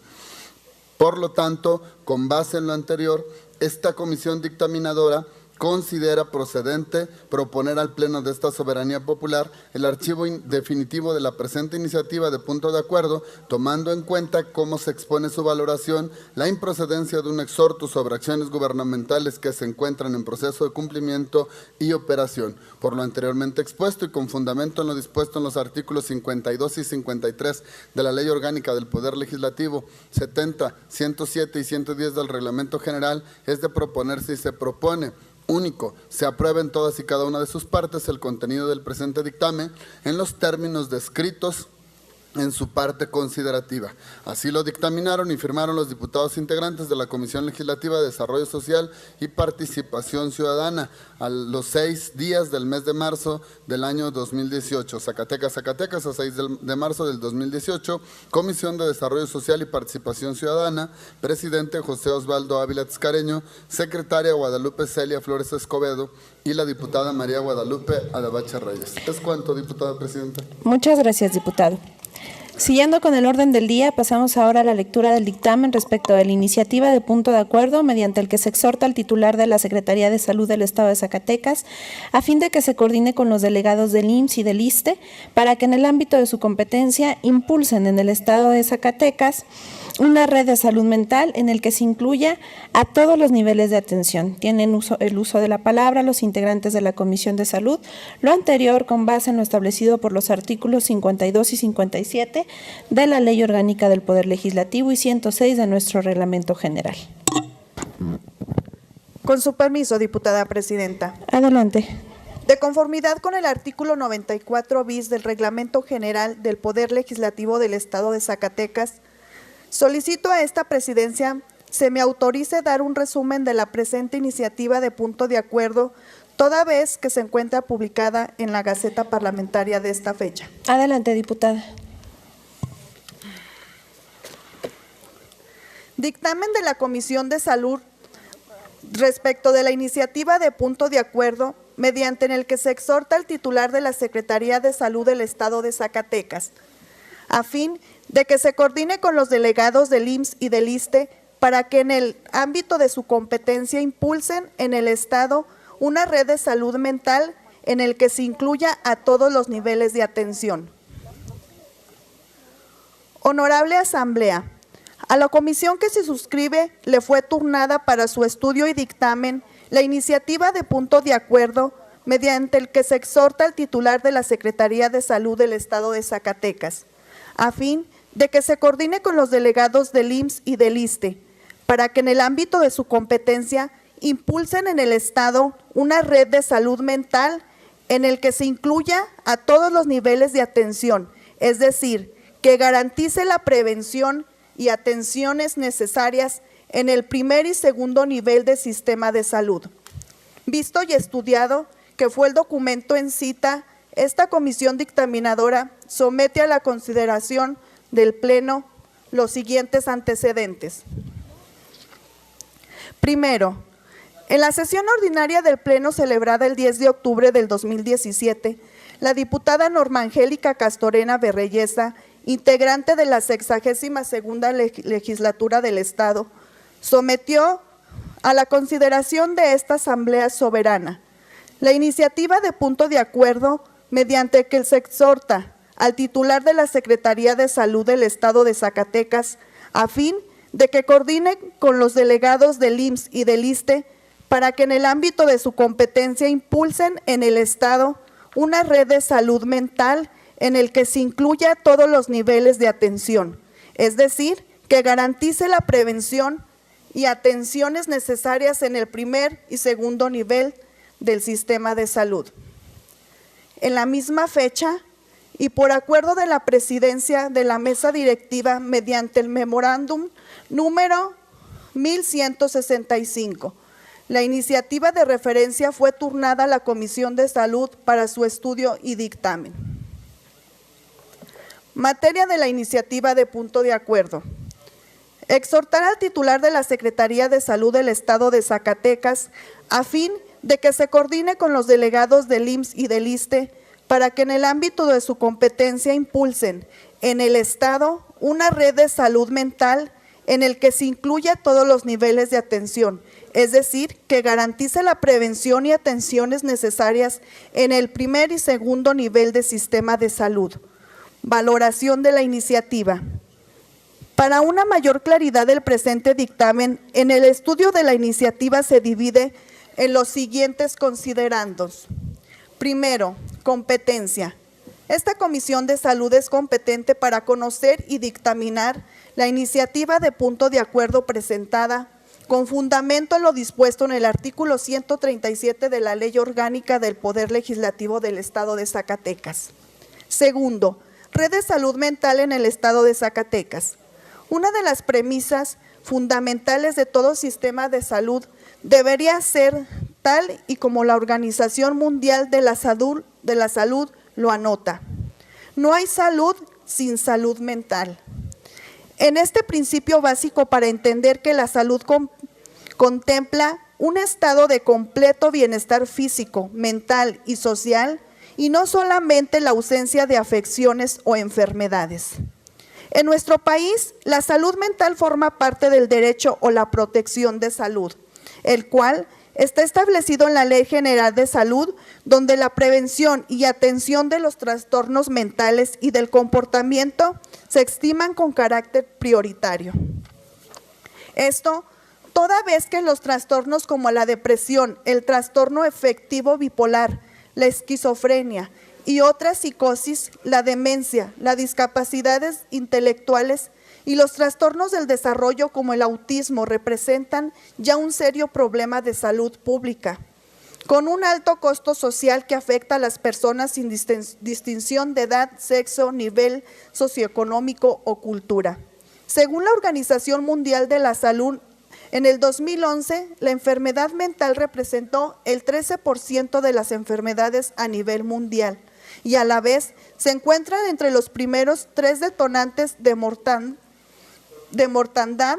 Por lo tanto, con base en lo anterior, esta comisión dictaminadora considera procedente proponer al Pleno de esta soberanía popular el archivo definitivo de la presente iniciativa de punto de acuerdo, tomando en cuenta cómo se expone su valoración, la improcedencia de un exhorto sobre acciones gubernamentales que se encuentran en proceso de cumplimiento y operación. Por lo anteriormente expuesto y con fundamento en lo dispuesto en los artículos 52 y 53 de la Ley Orgánica del Poder Legislativo, 70, 107 y 110 del Reglamento General, es de proponerse y se propone: único, se aprueba en todas y cada una de sus partes el contenido del presente dictamen en los términos descritos en su parte considerativa. Así lo dictaminaron y firmaron los diputados integrantes de la Comisión Legislativa de Desarrollo Social y Participación Ciudadana a los 6 días del mes de marzo del año 2018. Zacatecas, a 6 de marzo del 2018, Comisión de Desarrollo Social y Participación Ciudadana, presidente José Osvaldo Ávila Tezcareño, secretaria Guadalupe Celia Flores Escobedo y la diputada María Guadalupe Adabache Reyes. ¿Es cuánto, diputada presidenta? Muchas gracias, diputado. Siguiendo con el orden del día, pasamos ahora a la lectura del dictamen respecto de la iniciativa de punto de acuerdo mediante el que se exhorta al titular de la Secretaría de Salud del Estado de Zacatecas a fin de que se coordine con los delegados del IMSS y del ISSSTE para que en el ámbito de su competencia impulsen en el Estado de Zacatecas una red de salud mental en el que se incluya a todos los niveles de atención. Tienen el uso de la palabra los integrantes de la Comisión de Salud, lo anterior con base en lo establecido por los artículos 52 y 57 de la Ley Orgánica del Poder Legislativo y 106 de nuestro Reglamento General. Con su permiso, diputada presidenta. Adelante. De conformidad con el artículo 94 bis del Reglamento General del Poder Legislativo del Estado de Zacatecas, solicito a esta presidencia se me autorice dar un resumen de la presente iniciativa de punto de acuerdo, toda vez que se encuentra publicada en la Gaceta Parlamentaria de esta fecha. Adelante, diputada. Dictamen de la Comisión de Salud respecto de la iniciativa de punto de acuerdo mediante en el que se exhorta al titular de la Secretaría de Salud del Estado de Zacatecas, a fin de que se coordine con los delegados del IMSS y del ISSSTE para que en el ámbito de su competencia impulsen en el Estado una red de salud mental en el que se incluya a todos los niveles de atención. Honorable Asamblea, a la comisión que se suscribe le fue turnada para su estudio y dictamen la iniciativa de punto de acuerdo mediante el que se exhorta al titular de la Secretaría de Salud del Estado de Zacatecas, a fin de que se coordine con los delegados del IMSS y del ISSSTE para que en el ámbito de su competencia impulsen en el Estado una red de salud mental en el que se incluya a todos los niveles de atención, es decir, que garantice la prevención y atenciones necesarias en el primer y segundo nivel del sistema de salud. Visto y estudiado que fue el documento en cita, esta comisión dictaminadora somete a la consideración del Pleno los siguientes antecedentes. Primero, en la sesión ordinaria del Pleno celebrada el 10 de octubre del 2017, la diputada Norma Angélica Castorena Berreyesa, integrante de la 62ª legislatura del Estado, sometió a la consideración de esta Asamblea Soberana la iniciativa de punto de acuerdo mediante que se exhorta al titular de la Secretaría de Salud del Estado de Zacatecas a fin de que coordine con los delegados del IMSS y del ISSSTE para que en el ámbito de su competencia impulsen en el Estado una red de salud mental en el que se incluya todos los niveles de atención, es decir, que garantice la prevención y atenciones necesarias en el primer y segundo nivel del sistema de salud. En la misma fecha, y por acuerdo de la presidencia de la mesa directiva mediante el memorándum número 1165, la iniciativa de referencia fue turnada a la Comisión de Salud para su estudio y dictamen. Materia de la iniciativa de punto de acuerdo. Exhortar al titular de la Secretaría de Salud del Estado de Zacatecas a fin de que se coordine con los delegados del IMSS y del ISSSTE para que en el ámbito de su competencia impulsen en el Estado una red de salud mental en el que se incluya todos los niveles de atención, es decir, que garantice la prevención y atenciones necesarias en el primer y segundo nivel del sistema de salud. Valoración de la iniciativa. Para una mayor claridad del presente dictamen, en el estudio de la iniciativa se divide en los siguientes considerandos. Primero, competencia. Esta Comisión de Salud es competente para conocer y dictaminar la iniciativa de punto de acuerdo presentada con fundamento en lo dispuesto en el artículo 137 de la Ley Orgánica del Poder Legislativo del Estado de Zacatecas. Segundo, red de salud mental en el Estado de Zacatecas. Una de las premisas fundamentales de todo sistema de salud debería ser tal y como la Organización Mundial de la Salud lo anota. No hay salud sin salud mental. En este principio básico para entender que la salud contempla un estado de completo bienestar físico, mental y social, y no solamente la ausencia de afecciones o enfermedades. En nuestro país, la salud mental forma parte del derecho o la protección de salud, el cual está establecido en la Ley General de Salud, donde la prevención y atención de los trastornos mentales y del comportamiento se estiman con carácter prioritario. Esto toda vez que los trastornos como la depresión, el trastorno afectivo bipolar, la esquizofrenia y otras psicosis, la demencia, las discapacidades intelectuales y los trastornos del desarrollo como el autismo representan ya un serio problema de salud pública, con un alto costo social que afecta a las personas sin distinción de edad, sexo, nivel socioeconómico o cultura. Según la Organización Mundial de la Salud, en el 2011, la enfermedad mental representó el 13% de las enfermedades a nivel mundial y a la vez se encuentran entre los primeros 3 detonantes de mortandad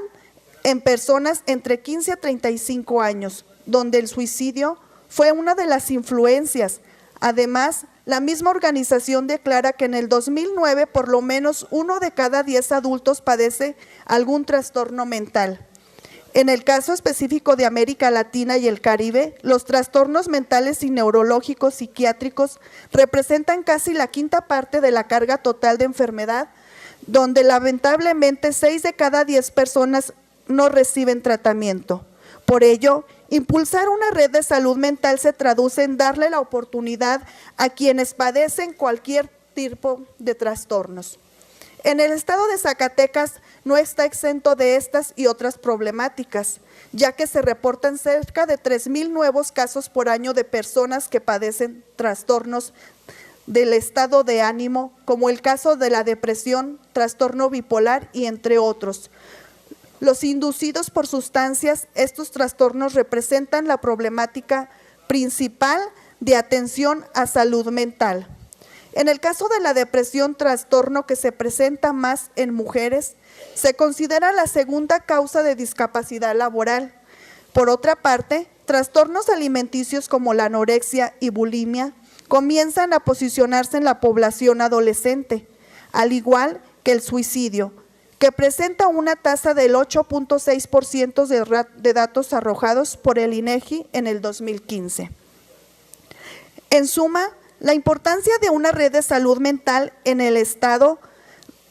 en personas entre 15 a 35 años, donde el suicidio fue una de las influencias. Además, la misma organización declara que en el 2009 por lo menos 1 de cada 10 adultos padece algún trastorno mental. En el caso específico de América Latina y el Caribe, los trastornos mentales y neurológicos psiquiátricos representan casi la 1/5 parte de la carga total de enfermedad, donde lamentablemente 6 de cada 10 personas no reciben tratamiento. Por ello, impulsar una red de salud mental se traduce en darle la oportunidad a quienes padecen cualquier tipo de trastornos. En el estado de Zacatecas no está exento de estas y otras problemáticas, ya que se reportan cerca de 3,000 nuevos casos por año de personas que padecen trastornos del estado de ánimo, como el caso de la depresión, trastorno bipolar y entre otros. Los inducidos por sustancias, estos trastornos representan la problemática principal de atención a salud mental. En el caso de la depresión, trastorno que se presenta más en mujeres, se considera la segunda causa de discapacidad laboral. Por otra parte, trastornos alimenticios como la anorexia y bulimia comienzan a posicionarse en la población adolescente, al igual que el suicidio, que presenta una tasa del 8.6% de datos arrojados por el INEGI en el 2015. En suma, la importancia de una red de salud mental en el Estado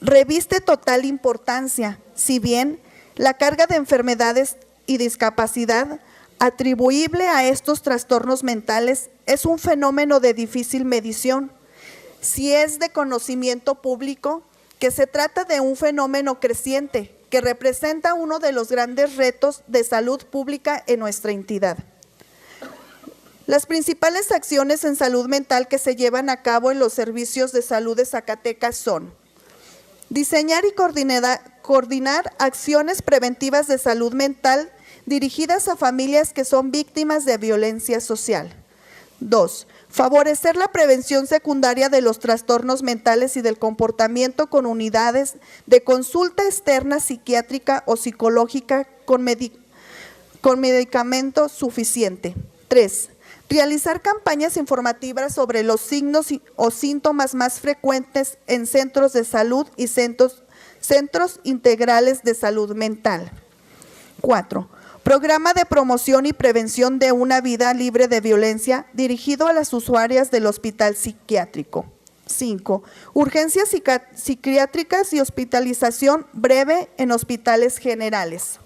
reviste total importancia, si bien la carga de enfermedades y discapacidad atribuible a estos trastornos mentales es un fenómeno de difícil medición. Si es de conocimiento público que se trata de un fenómeno creciente que representa uno de los grandes retos de salud pública en nuestra entidad. Las principales acciones en salud mental que se llevan a cabo en los servicios de salud de Zacatecas son: diseñar y coordinar acciones preventivas de salud mental dirigidas a familias que son víctimas de violencia social. 2. Favorecer la prevención secundaria de los trastornos mentales y del comportamiento con unidades de consulta externa psiquiátrica o psicológica con medicamento suficiente. 3. Realizar campañas informativas sobre los signos o síntomas más frecuentes en centros de salud y centros integrales de salud mental. 4. Programa de promoción y prevención de una vida libre de violencia dirigido a las usuarias del hospital psiquiátrico. 5. Urgencias psiquiátricas y hospitalización breve en hospitales generales.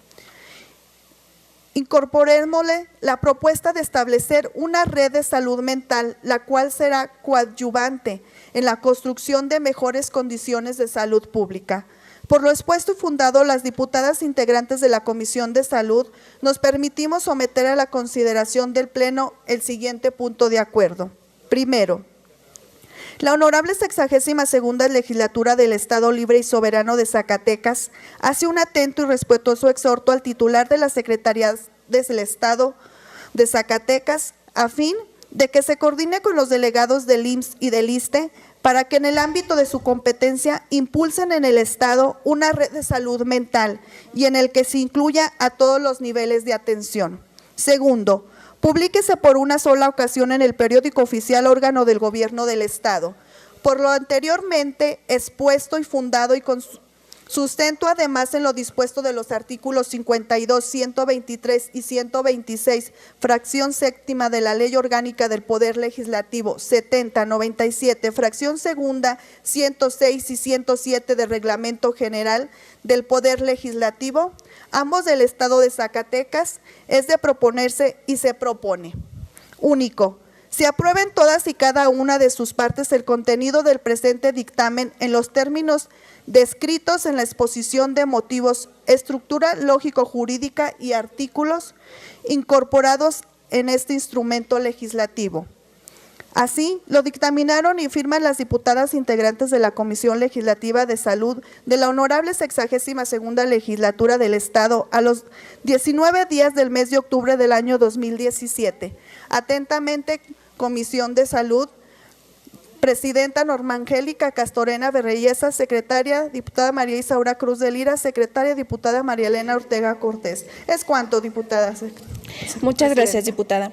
Incorporémosle la propuesta de establecer una red de salud mental, la cual será coadyuvante en la construcción de mejores condiciones de salud pública. Por lo expuesto y fundado, las diputadas integrantes de la Comisión de Salud nos permitimos someter a la consideración del Pleno el siguiente punto de acuerdo. Primero, la honorable 62ª Legislatura del Estado Libre y Soberano de Zacatecas hace un atento y respetuoso exhorto al titular de la Secretaría del Estado de Zacatecas a fin de que se coordine con los delegados del IMSS y del ISSSTE para que en el ámbito de su competencia impulsen en el Estado una red de salud mental y en el que se incluya a todos los niveles de atención. Segundo, publíquese por una sola ocasión en el periódico oficial órgano del Gobierno del Estado. Por lo anteriormente expuesto y fundado y con sustento además en lo dispuesto de los artículos 52, 123 y 126, fracción séptima de la Ley Orgánica del Poder Legislativo 70-97, fracción segunda 106 y 107 del Reglamento General del Poder Legislativo, ambos del Estado de Zacatecas, es de proponerse y se propone. Único. Se aprueben todas y cada una de sus partes el contenido del presente dictamen en los términos descritos en la exposición de motivos, estructura lógico-jurídica y artículos incorporados en este instrumento legislativo. Así, lo dictaminaron y firman las diputadas integrantes de la Comisión Legislativa de Salud de la honorable 62ª Legislatura del Estado a los 19 días del mes de octubre del año 2017. Atentamente, Comisión de Salud, Presidenta Norma Angélica Castorena Berreyesa, Secretaria Diputada María Isaura Cruz de Lira, Secretaria Diputada María Elena Ortega Cortés. Es cuanto, diputada. Muchas gracias, diputada.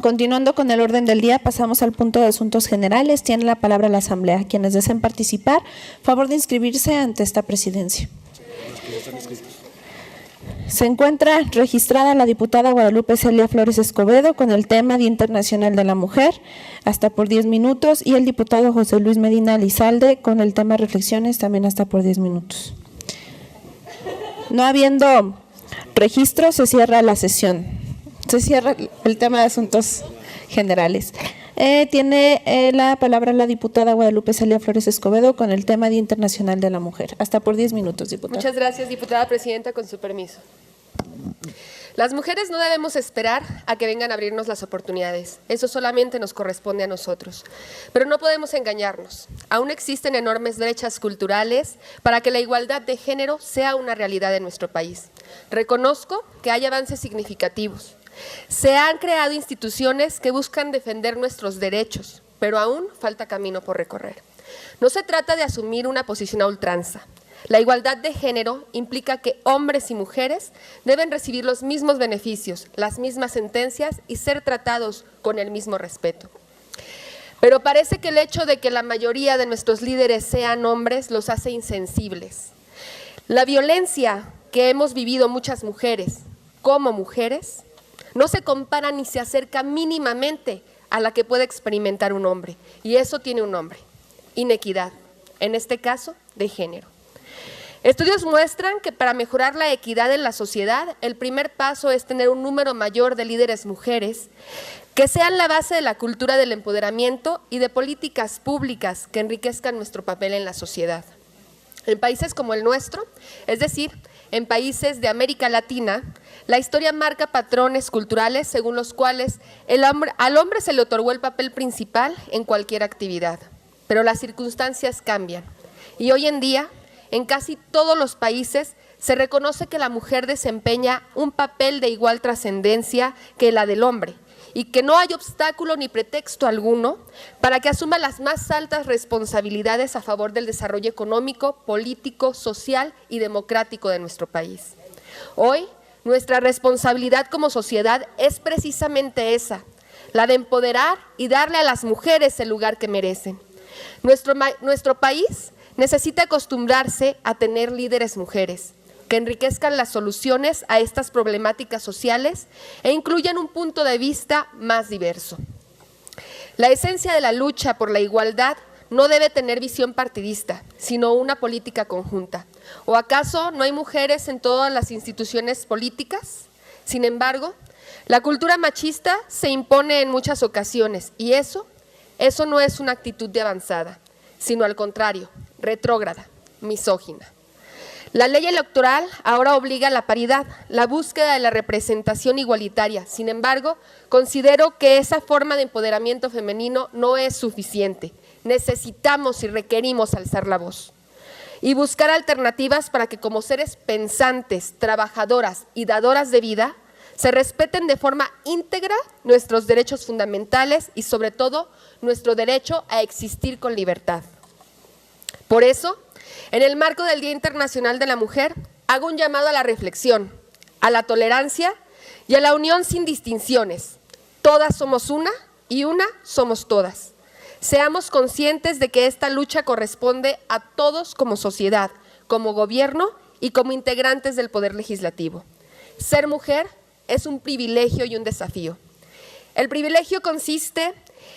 Continuando con el orden del día, pasamos al punto de asuntos generales. Tiene la palabra la Asamblea. Quienes deseen participar, favor de inscribirse ante esta presidencia. Se encuentra registrada la diputada Guadalupe Celia Flores Escobedo con el tema Día Internacional de la Mujer, hasta por 10 minutos, y el diputado José Luis Medina Lizalde con el tema Reflexiones, también hasta por 10 minutos. No habiendo registro, se cierra la sesión. Se cierra el tema de asuntos generales. Tiene la palabra la diputada Guadalupe Celia Flores Escobedo con el tema Día Internacional de la Mujer. Hasta por 10 minutos, diputada. Muchas gracias, diputada presidenta, con su permiso. Las mujeres no debemos esperar a que vengan a abrirnos las oportunidades. Eso solamente nos corresponde a nosotros. Pero no podemos engañarnos. Aún existen enormes brechas culturales para que la igualdad de género sea una realidad en nuestro país. Reconozco que hay avances significativos. Se han creado instituciones que buscan defender nuestros derechos, pero aún falta camino por recorrer. No se trata de asumir una posición a ultranza. La igualdad de género implica que hombres y mujeres deben recibir los mismos beneficios, las mismas sentencias y ser tratados con el mismo respeto. Pero parece que el hecho de que la mayoría de nuestros líderes sean hombres los hace insensibles. La violencia que hemos vivido muchas mujeres como mujeres no se compara ni se acerca mínimamente a la que puede experimentar un hombre. Y eso tiene un nombre: inequidad, en este caso de género. Estudios muestran que para mejorar la equidad en la sociedad, el primer paso es tener un número mayor de líderes mujeres que sean la base de la cultura del empoderamiento y de políticas públicas que enriquezcan nuestro papel en la sociedad. En países como el nuestro, es decir, en países de América Latina, la historia marca patrones culturales según los cuales al hombre se le otorgó el papel principal en cualquier actividad. Pero las circunstancias cambian y hoy en día, en casi todos los países se reconoce que la mujer desempeña un papel de igual trascendencia que la del hombre y que no hay obstáculo ni pretexto alguno para que asuma las más altas responsabilidades a favor del desarrollo económico, político, social y democrático de nuestro país. Hoy, nuestra responsabilidad como sociedad es precisamente esa, la de empoderar y darle a las mujeres el lugar que merecen. Nuestro país necesita acostumbrarse a tener líderes mujeres que enriquezcan las soluciones a estas problemáticas sociales e incluyan un punto de vista más diverso. La esencia de la lucha por la igualdad no debe tener visión partidista, sino una política conjunta. ¿O acaso no hay mujeres en todas las instituciones políticas? Sin embargo, la cultura machista se impone en muchas ocasiones y eso no es una actitud de avanzada, sino al contrario, retrógrada, misógina. La ley electoral ahora obliga a la paridad, la búsqueda de la representación igualitaria. Sin embargo, considero que esa forma de empoderamiento femenino no es suficiente. Necesitamos y requerimos alzar la voz y buscar alternativas para que como seres pensantes, trabajadoras y dadoras de vida, se respeten de forma íntegra nuestros derechos fundamentales y sobre todo nuestro derecho a existir con libertad. Por eso, en el marco del Día Internacional de la Mujer, hago un llamado a la reflexión, a la tolerancia y a la unión sin distinciones. Todas somos una y una somos todas. Seamos conscientes de que esta lucha corresponde a todos como sociedad, como gobierno y como integrantes del Poder Legislativo. Ser mujer es un privilegio y un desafío. El privilegio consiste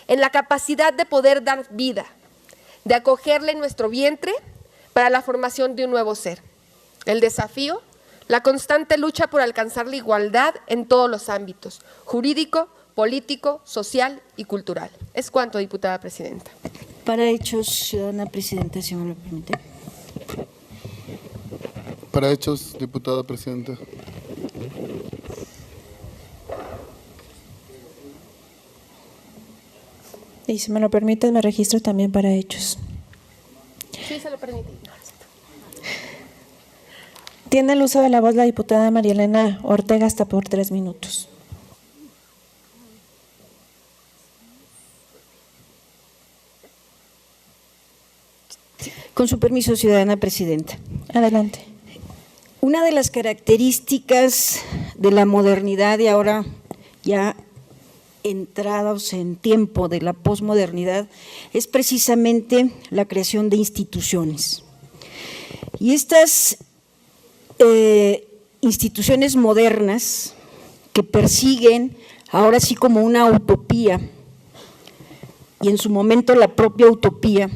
en la capacidad de poder dar vida, de acogerle en nuestro vientre para la formación de un nuevo ser. El desafío, la constante lucha por alcanzar la igualdad en todos los ámbitos, jurídico, político, social y cultural. Es cuanto, diputada presidenta. Para hechos, ciudadana presidenta, si me lo permite. Para hechos, diputada presidenta. Y si me lo permite, me registro también para hechos. Sí, se lo permite. Tiene el uso de la voz la diputada María Elena Ortega hasta por 3 minutos. Con su permiso, ciudadana presidenta. Adelante. Una de las características de la modernidad y ahora ya entrados en tiempo de la posmodernidad es precisamente la creación de instituciones. Y estas instituciones modernas que persiguen ahora sí como una utopía y en su momento la propia utopía,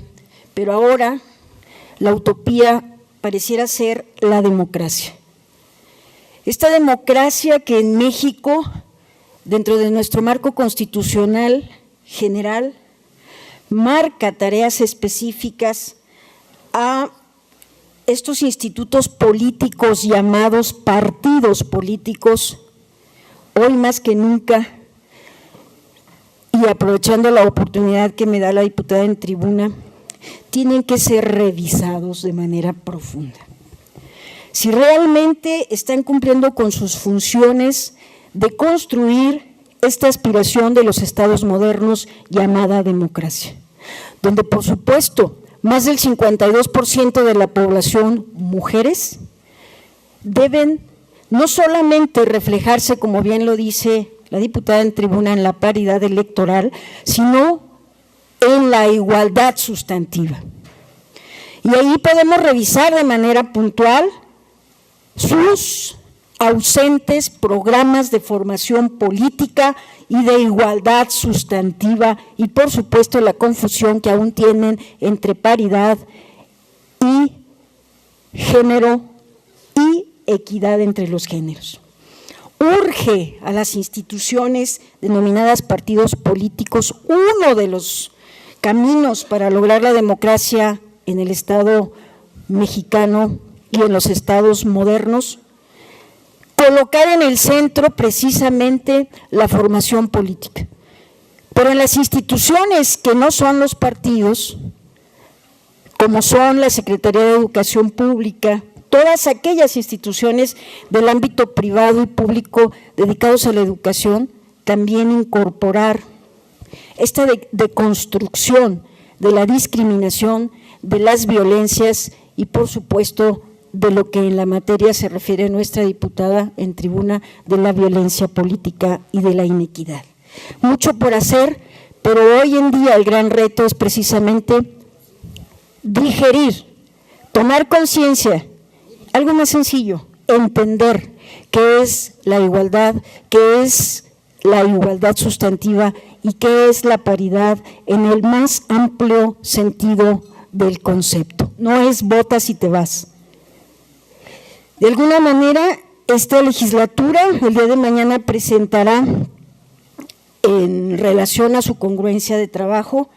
pero ahora la utopía pareciera ser la democracia. Esta democracia que en México, dentro de nuestro marco constitucional, general marca tareas específicas a estos institutos políticos llamados partidos políticos, hoy más que nunca, y aprovechando la oportunidad que me da la diputada en tribuna, tienen que ser revisados de manera profunda. Si realmente están cumpliendo con sus funciones de construir esta aspiración de los estados modernos llamada democracia, donde por supuesto más del 52% de la población mujeres deben no solamente reflejarse, como bien lo dice la diputada en tribuna, en la paridad electoral, sino en la igualdad sustantiva. Y ahí podemos revisar de manera puntual sus ausentes programas de formación política y de igualdad sustantiva y por supuesto la confusión que aún tienen entre paridad y género y equidad entre los géneros. Urge a las instituciones denominadas partidos políticos, uno de los caminos para lograr la democracia en el Estado mexicano y en los estados modernos, colocar en el centro precisamente la formación política. Pero en las instituciones que no son los partidos, como son la Secretaría de Educación Pública, todas aquellas instituciones del ámbito privado y público dedicados a la educación, también incorporar esta deconstrucción de la discriminación, de las violencias y por supuesto de lo que en la materia se refiere nuestra diputada en tribuna, de la violencia política y de la inequidad. Mucho por hacer, pero hoy en día el gran reto es precisamente digerir, tomar conciencia, algo más sencillo, entender qué es la igualdad sustantiva y qué es la paridad en el más amplio sentido del concepto. No es votas y te vas. De alguna manera, esta legislatura el día de mañana presentará, en relación a su congruencia de trabajo,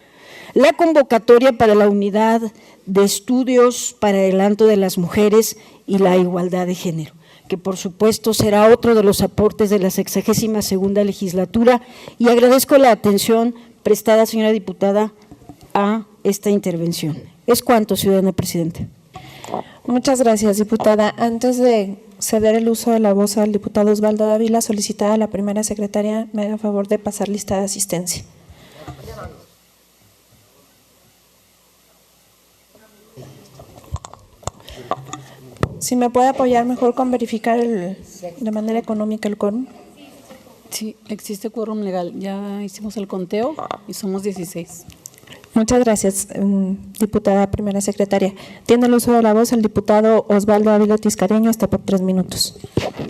la convocatoria para la unidad de estudios para el adelanto de las mujeres y la igualdad de género, que por supuesto será otro de los aportes de la 62ª legislatura, y agradezco la atención prestada, señora diputada, a esta intervención. Es cuanto, ciudadana presidenta. Muchas gracias, diputada. Antes de ceder el uso de la voz al diputado Osvaldo Dávila, solicitada a la primera secretaria, me haga favor de pasar lista de asistencia. Si me puede apoyar mejor con verificar de manera económica el quórum. Sí, existe quórum legal. Ya hicimos el conteo y somos 16. Muchas gracias, diputada primera secretaria. Tiene el uso de la voz el diputado Osvaldo Ávila Tiscareño, hasta por 3 minutos.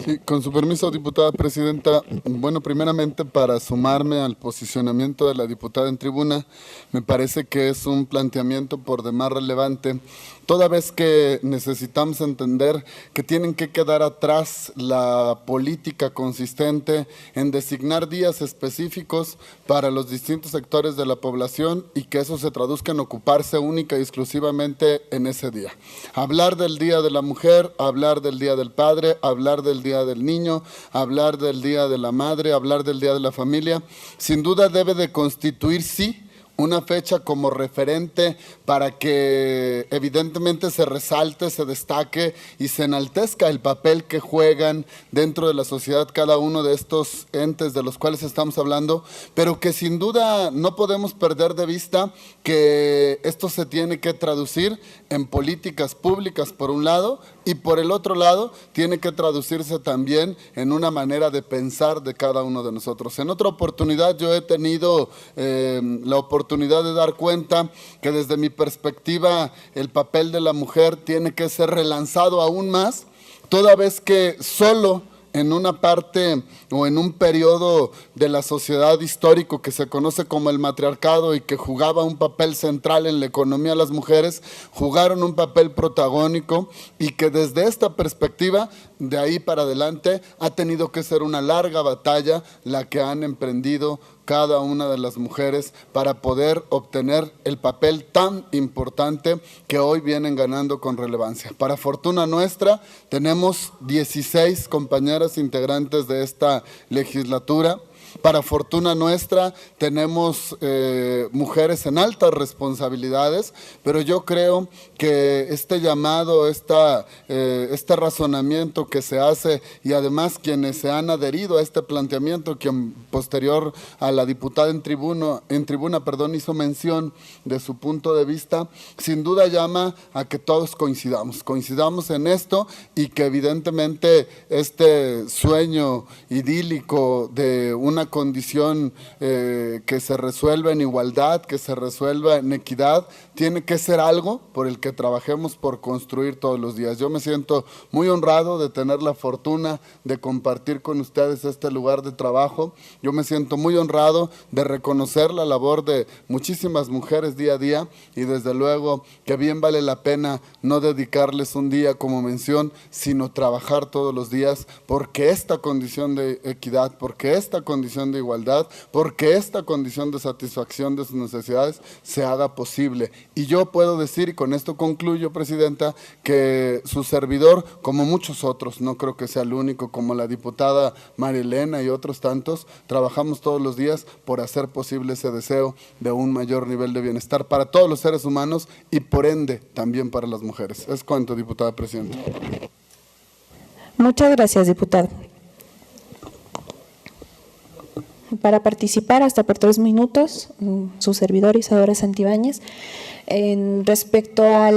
Sí, con su permiso, diputada presidenta. Bueno, primeramente, para sumarme al posicionamiento de la diputada en tribuna, me parece que es un planteamiento por demás relevante, toda vez que necesitamos entender que tienen que quedar atrás la política consistente en designar días específicos para los distintos sectores de la población y que eso se traduzca en ocuparse única y exclusivamente en ese día. Hablar del Día de la Mujer, hablar del Día del Padre, hablar del Día del Niño, hablar del Día de la Madre, hablar del Día de la Familia, sin duda debe de constituir, sí, una fecha como referente para que evidentemente se resalte, se destaque y se enaltezca el papel que juegan dentro de la sociedad cada uno de estos entes de los cuales estamos hablando, pero que sin duda no podemos perder de vista que esto se tiene que traducir en políticas públicas por un lado, y por el otro lado tiene que traducirse también en una manera de pensar de cada uno de nosotros. En otra oportunidad yo he tenido la oportunidad de dar cuenta que desde mi perspectiva el papel de la mujer tiene que ser relanzado aún más, toda vez que solo en una parte o en un periodo de la sociedad histórico que se conoce como el matriarcado y que jugaba un papel central en la economía, las mujeres jugaron un papel protagónico y que desde esta perspectiva de ahí para adelante ha tenido que ser una larga batalla la que han emprendido cada una de las mujeres para poder obtener el papel tan importante que hoy vienen ganando con relevancia. Para fortuna nuestra, tenemos 16 compañeras integrantes de esta legislatura. Para fortuna nuestra, tenemos mujeres en altas responsabilidades, pero yo creo que este llamado, este razonamiento que se hace y además quienes se han adherido a este planteamiento, que posterior a la diputada en tribuna, hizo mención de su punto de vista, sin duda llama a que todos coincidamos en esto y que evidentemente este sueño idílico de una condición que se resuelva en igualdad, que se resuelva en equidad, tiene que ser algo por el que trabajemos por construir todos los días. Yo me siento muy honrado de tener la fortuna de compartir con ustedes este lugar de trabajo. Yo me siento muy honrado de reconocer la labor de muchísimas mujeres día a día y desde luego que bien vale la pena no dedicarles un día como mención, sino trabajar todos los días porque esta condición de equidad, porque esta condición de igualdad, porque esta condición de satisfacción de sus necesidades se haga posible. Y yo puedo decir, y con esto concluyo, Presidenta, que su servidor, como muchos otros, no creo que sea el único, como la diputada María Elena y otros tantos, trabajamos todos los días por hacer posible ese deseo de un mayor nivel de bienestar para todos los seres humanos y por ende también para las mujeres. Es cuanto, diputada Presidenta. Muchas gracias, diputado. Para participar hasta por 3 minutos, su servidor Isadora Santibáñez. Respecto a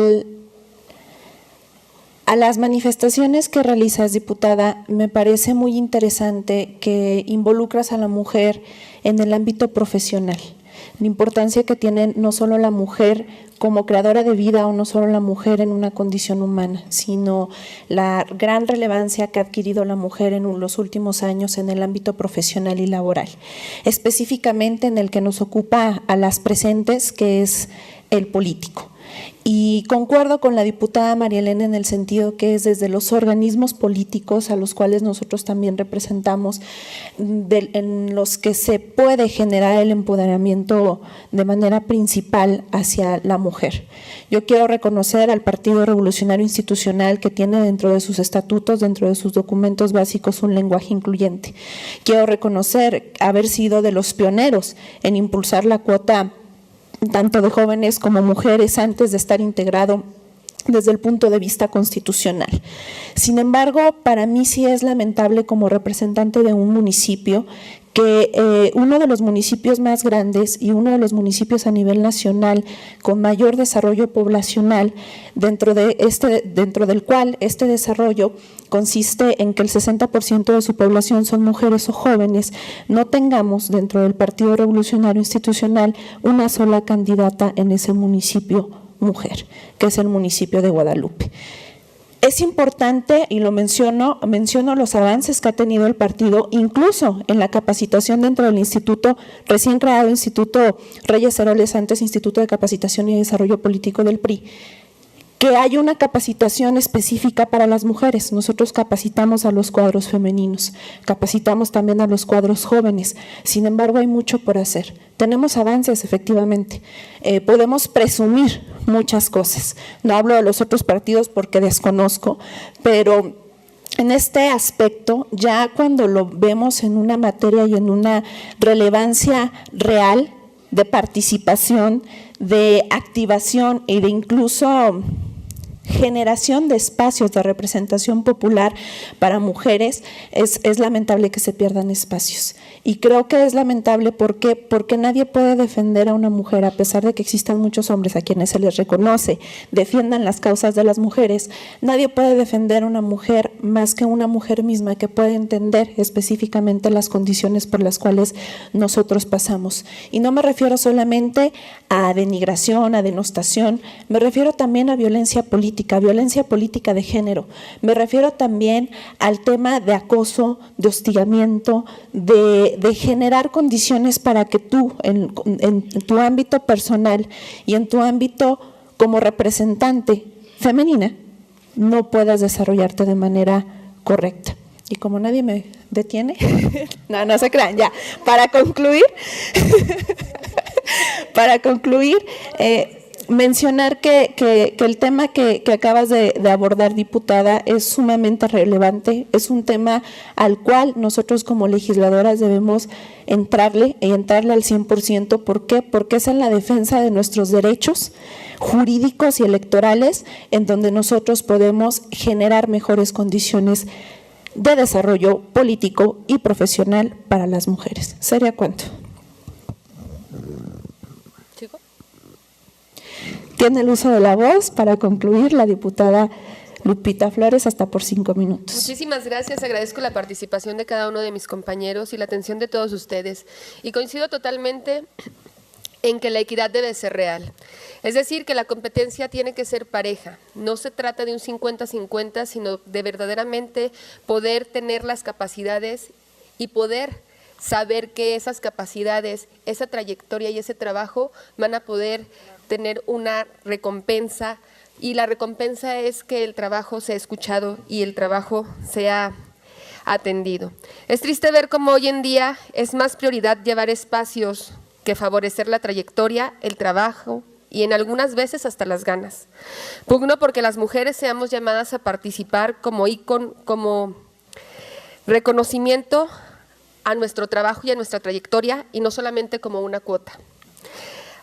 las manifestaciones que realizas, diputada, me parece muy interesante que involucras a la mujer en el ámbito profesional. La importancia que tiene no solo la mujer como creadora de vida o no solo la mujer en una condición humana, sino la gran relevancia que ha adquirido la mujer en los últimos años en el ámbito profesional y laboral, específicamente en el que nos ocupa a las presentes, que es el político. Y concuerdo con la diputada María Elena en el sentido que es desde los organismos políticos a los cuales nosotros también representamos, en los que se puede generar el empoderamiento de manera principal hacia la mujer. Yo quiero reconocer al Partido Revolucionario Institucional que tiene dentro de sus estatutos, dentro de sus documentos básicos, un lenguaje incluyente. Quiero reconocer haber sido de los pioneros en impulsar la cuota tanto de jóvenes como mujeres antes de estar integrado desde el punto de vista constitucional. Sin embargo, para mí sí es lamentable como representante de un municipio que uno de los municipios más grandes y uno de los municipios a nivel nacional con mayor desarrollo poblacional, dentro del cual este desarrollo consiste en que el 60% de su población son mujeres o jóvenes, no tengamos dentro del Partido Revolucionario Institucional una sola candidata en ese municipio mujer, que es el municipio de Guadalupe. Es importante, y lo menciono los avances que ha tenido el partido, incluso en la capacitación dentro del instituto, recién creado Instituto Reyes Heroles, antes Instituto de Capacitación y Desarrollo Político del PRI, que hay una capacitación específica para las mujeres. Nosotros capacitamos a los cuadros femeninos, capacitamos también a los cuadros jóvenes, sin embargo hay mucho por hacer. Tenemos avances efectivamente, podemos presumir muchas cosas, no hablo de los otros partidos porque desconozco, pero en este aspecto, ya cuando lo vemos en una materia y en una relevancia real de participación, de activación y de incluso generación de espacios de representación popular para mujeres, es lamentable que se pierdan espacios. Y creo que es lamentable porque nadie puede defender a una mujer, a pesar de que existan muchos hombres a quienes se les reconoce, defiendan las causas de las mujeres, nadie puede defender a una mujer más que una mujer misma que puede entender específicamente las condiciones por las cuales nosotros pasamos. Y no me refiero solamente a denigración, a denostación, me refiero también a violencia política de género. Me refiero también al tema de acoso, de hostigamiento, de generar condiciones para que tú, en tu ámbito personal y en tu ámbito como representante femenina, no puedas desarrollarte de manera correcta. Y como nadie me detiene, no se crean, ya. Para concluir, mencionar que el tema que acabas de abordar, diputada, es sumamente relevante, es un tema al cual nosotros como legisladoras debemos entrarle al 100%. ¿Por qué? Porque es en la defensa de nuestros derechos jurídicos y electorales en donde nosotros podemos generar mejores condiciones de desarrollo político y profesional para las mujeres. ¿Sería cuánto? Tiene el uso de la voz para concluir la diputada Lupita Flores, hasta por 5 minutos. Muchísimas gracias, agradezco la participación de cada uno de mis compañeros y la atención de todos ustedes. Y coincido totalmente en que la equidad debe ser real. Es decir, que la competencia tiene que ser pareja. No se trata de un 50-50, sino de verdaderamente poder tener las capacidades y poder saber que esas capacidades, esa trayectoria y ese trabajo van a poder tener una recompensa, y la recompensa es que el trabajo sea escuchado y el trabajo sea atendido. Es triste ver cómo hoy en día es más prioridad llevar espacios que favorecer la trayectoria, el trabajo y en algunas veces hasta las ganas. Pugno porque las mujeres seamos llamadas a participar como reconocimiento a nuestro trabajo y a nuestra trayectoria, y no solamente como una cuota.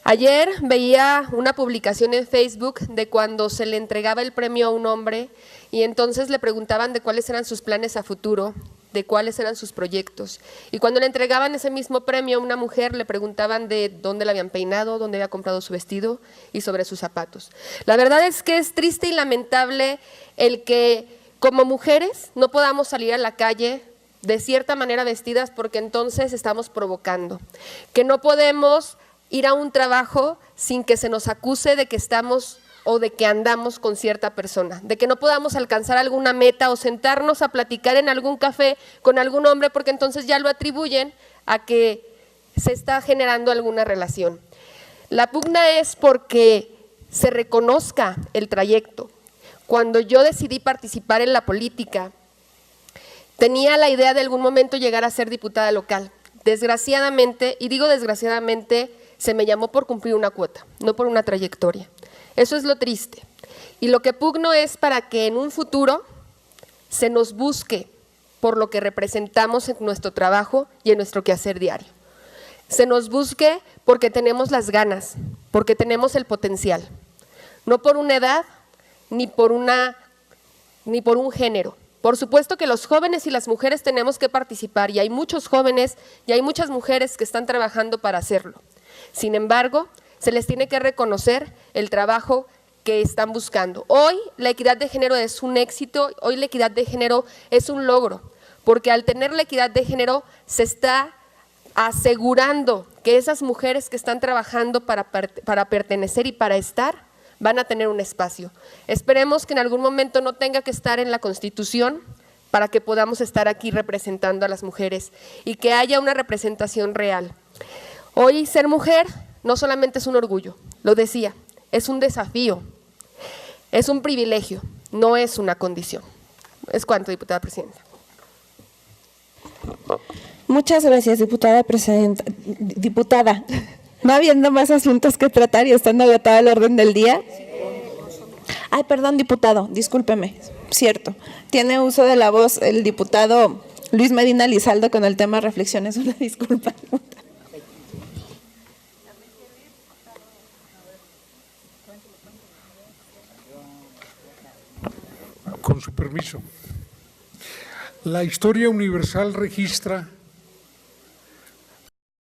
Ayer veía una publicación en Facebook de cuando se le entregaba el premio a un hombre y entonces le preguntaban de cuáles eran sus planes a futuro, de cuáles eran sus proyectos. Y cuando le entregaban ese mismo premio a una mujer, le preguntaban de dónde la habían peinado, dónde había comprado su vestido y sobre sus zapatos. La verdad es que es triste y lamentable el que como mujeres no podamos salir a la calle de cierta manera vestidas, porque entonces estamos provocando. Que no podemos ir a un trabajo sin que se nos acuse de que estamos o de que andamos con cierta persona, de que no podamos alcanzar alguna meta o sentarnos a platicar en algún café con algún hombre, porque entonces ya lo atribuyen a que se está generando alguna relación. La pugna es porque se reconozca el trayecto. Cuando yo decidí participar en la política, tenía la idea de algún momento llegar a ser diputada local. Desgraciadamente, y digo desgraciadamente, se me llamó por cumplir una cuota, no por una trayectoria. Eso es lo triste. Y lo que pugno es para que en un futuro se nos busque por lo que representamos en nuestro trabajo y en nuestro quehacer diario. Se nos busque porque tenemos las ganas, porque tenemos el potencial. No por una edad, ni por un género. Por supuesto que los jóvenes y las mujeres tenemos que participar, y hay muchos jóvenes y hay muchas mujeres que están trabajando para hacerlo. Sin embargo, se les tiene que reconocer el trabajo que están buscando. Hoy la equidad de género es un éxito, hoy la equidad de género es un logro, porque al tener la equidad de género se está asegurando que esas mujeres que están trabajando para pertenecer y para estar, van a tener un espacio. Esperemos que en algún momento no tenga que estar en la Constitución para que podamos estar aquí representando a las mujeres y que haya una representación real. Hoy ser mujer no solamente es un orgullo, lo decía, es un desafío, es un privilegio, no es una condición. Es cuanto, diputada presidenta. Muchas gracias, diputada presidenta. Diputada, ¿no habiendo más asuntos que tratar y estando agotada el orden del día? Ay, perdón, diputado, discúlpeme, cierto. Tiene uso de la voz el diputado Luis Medina Lizaldo con el tema reflexiones. Una disculpa. Con su permiso. La historia universal registra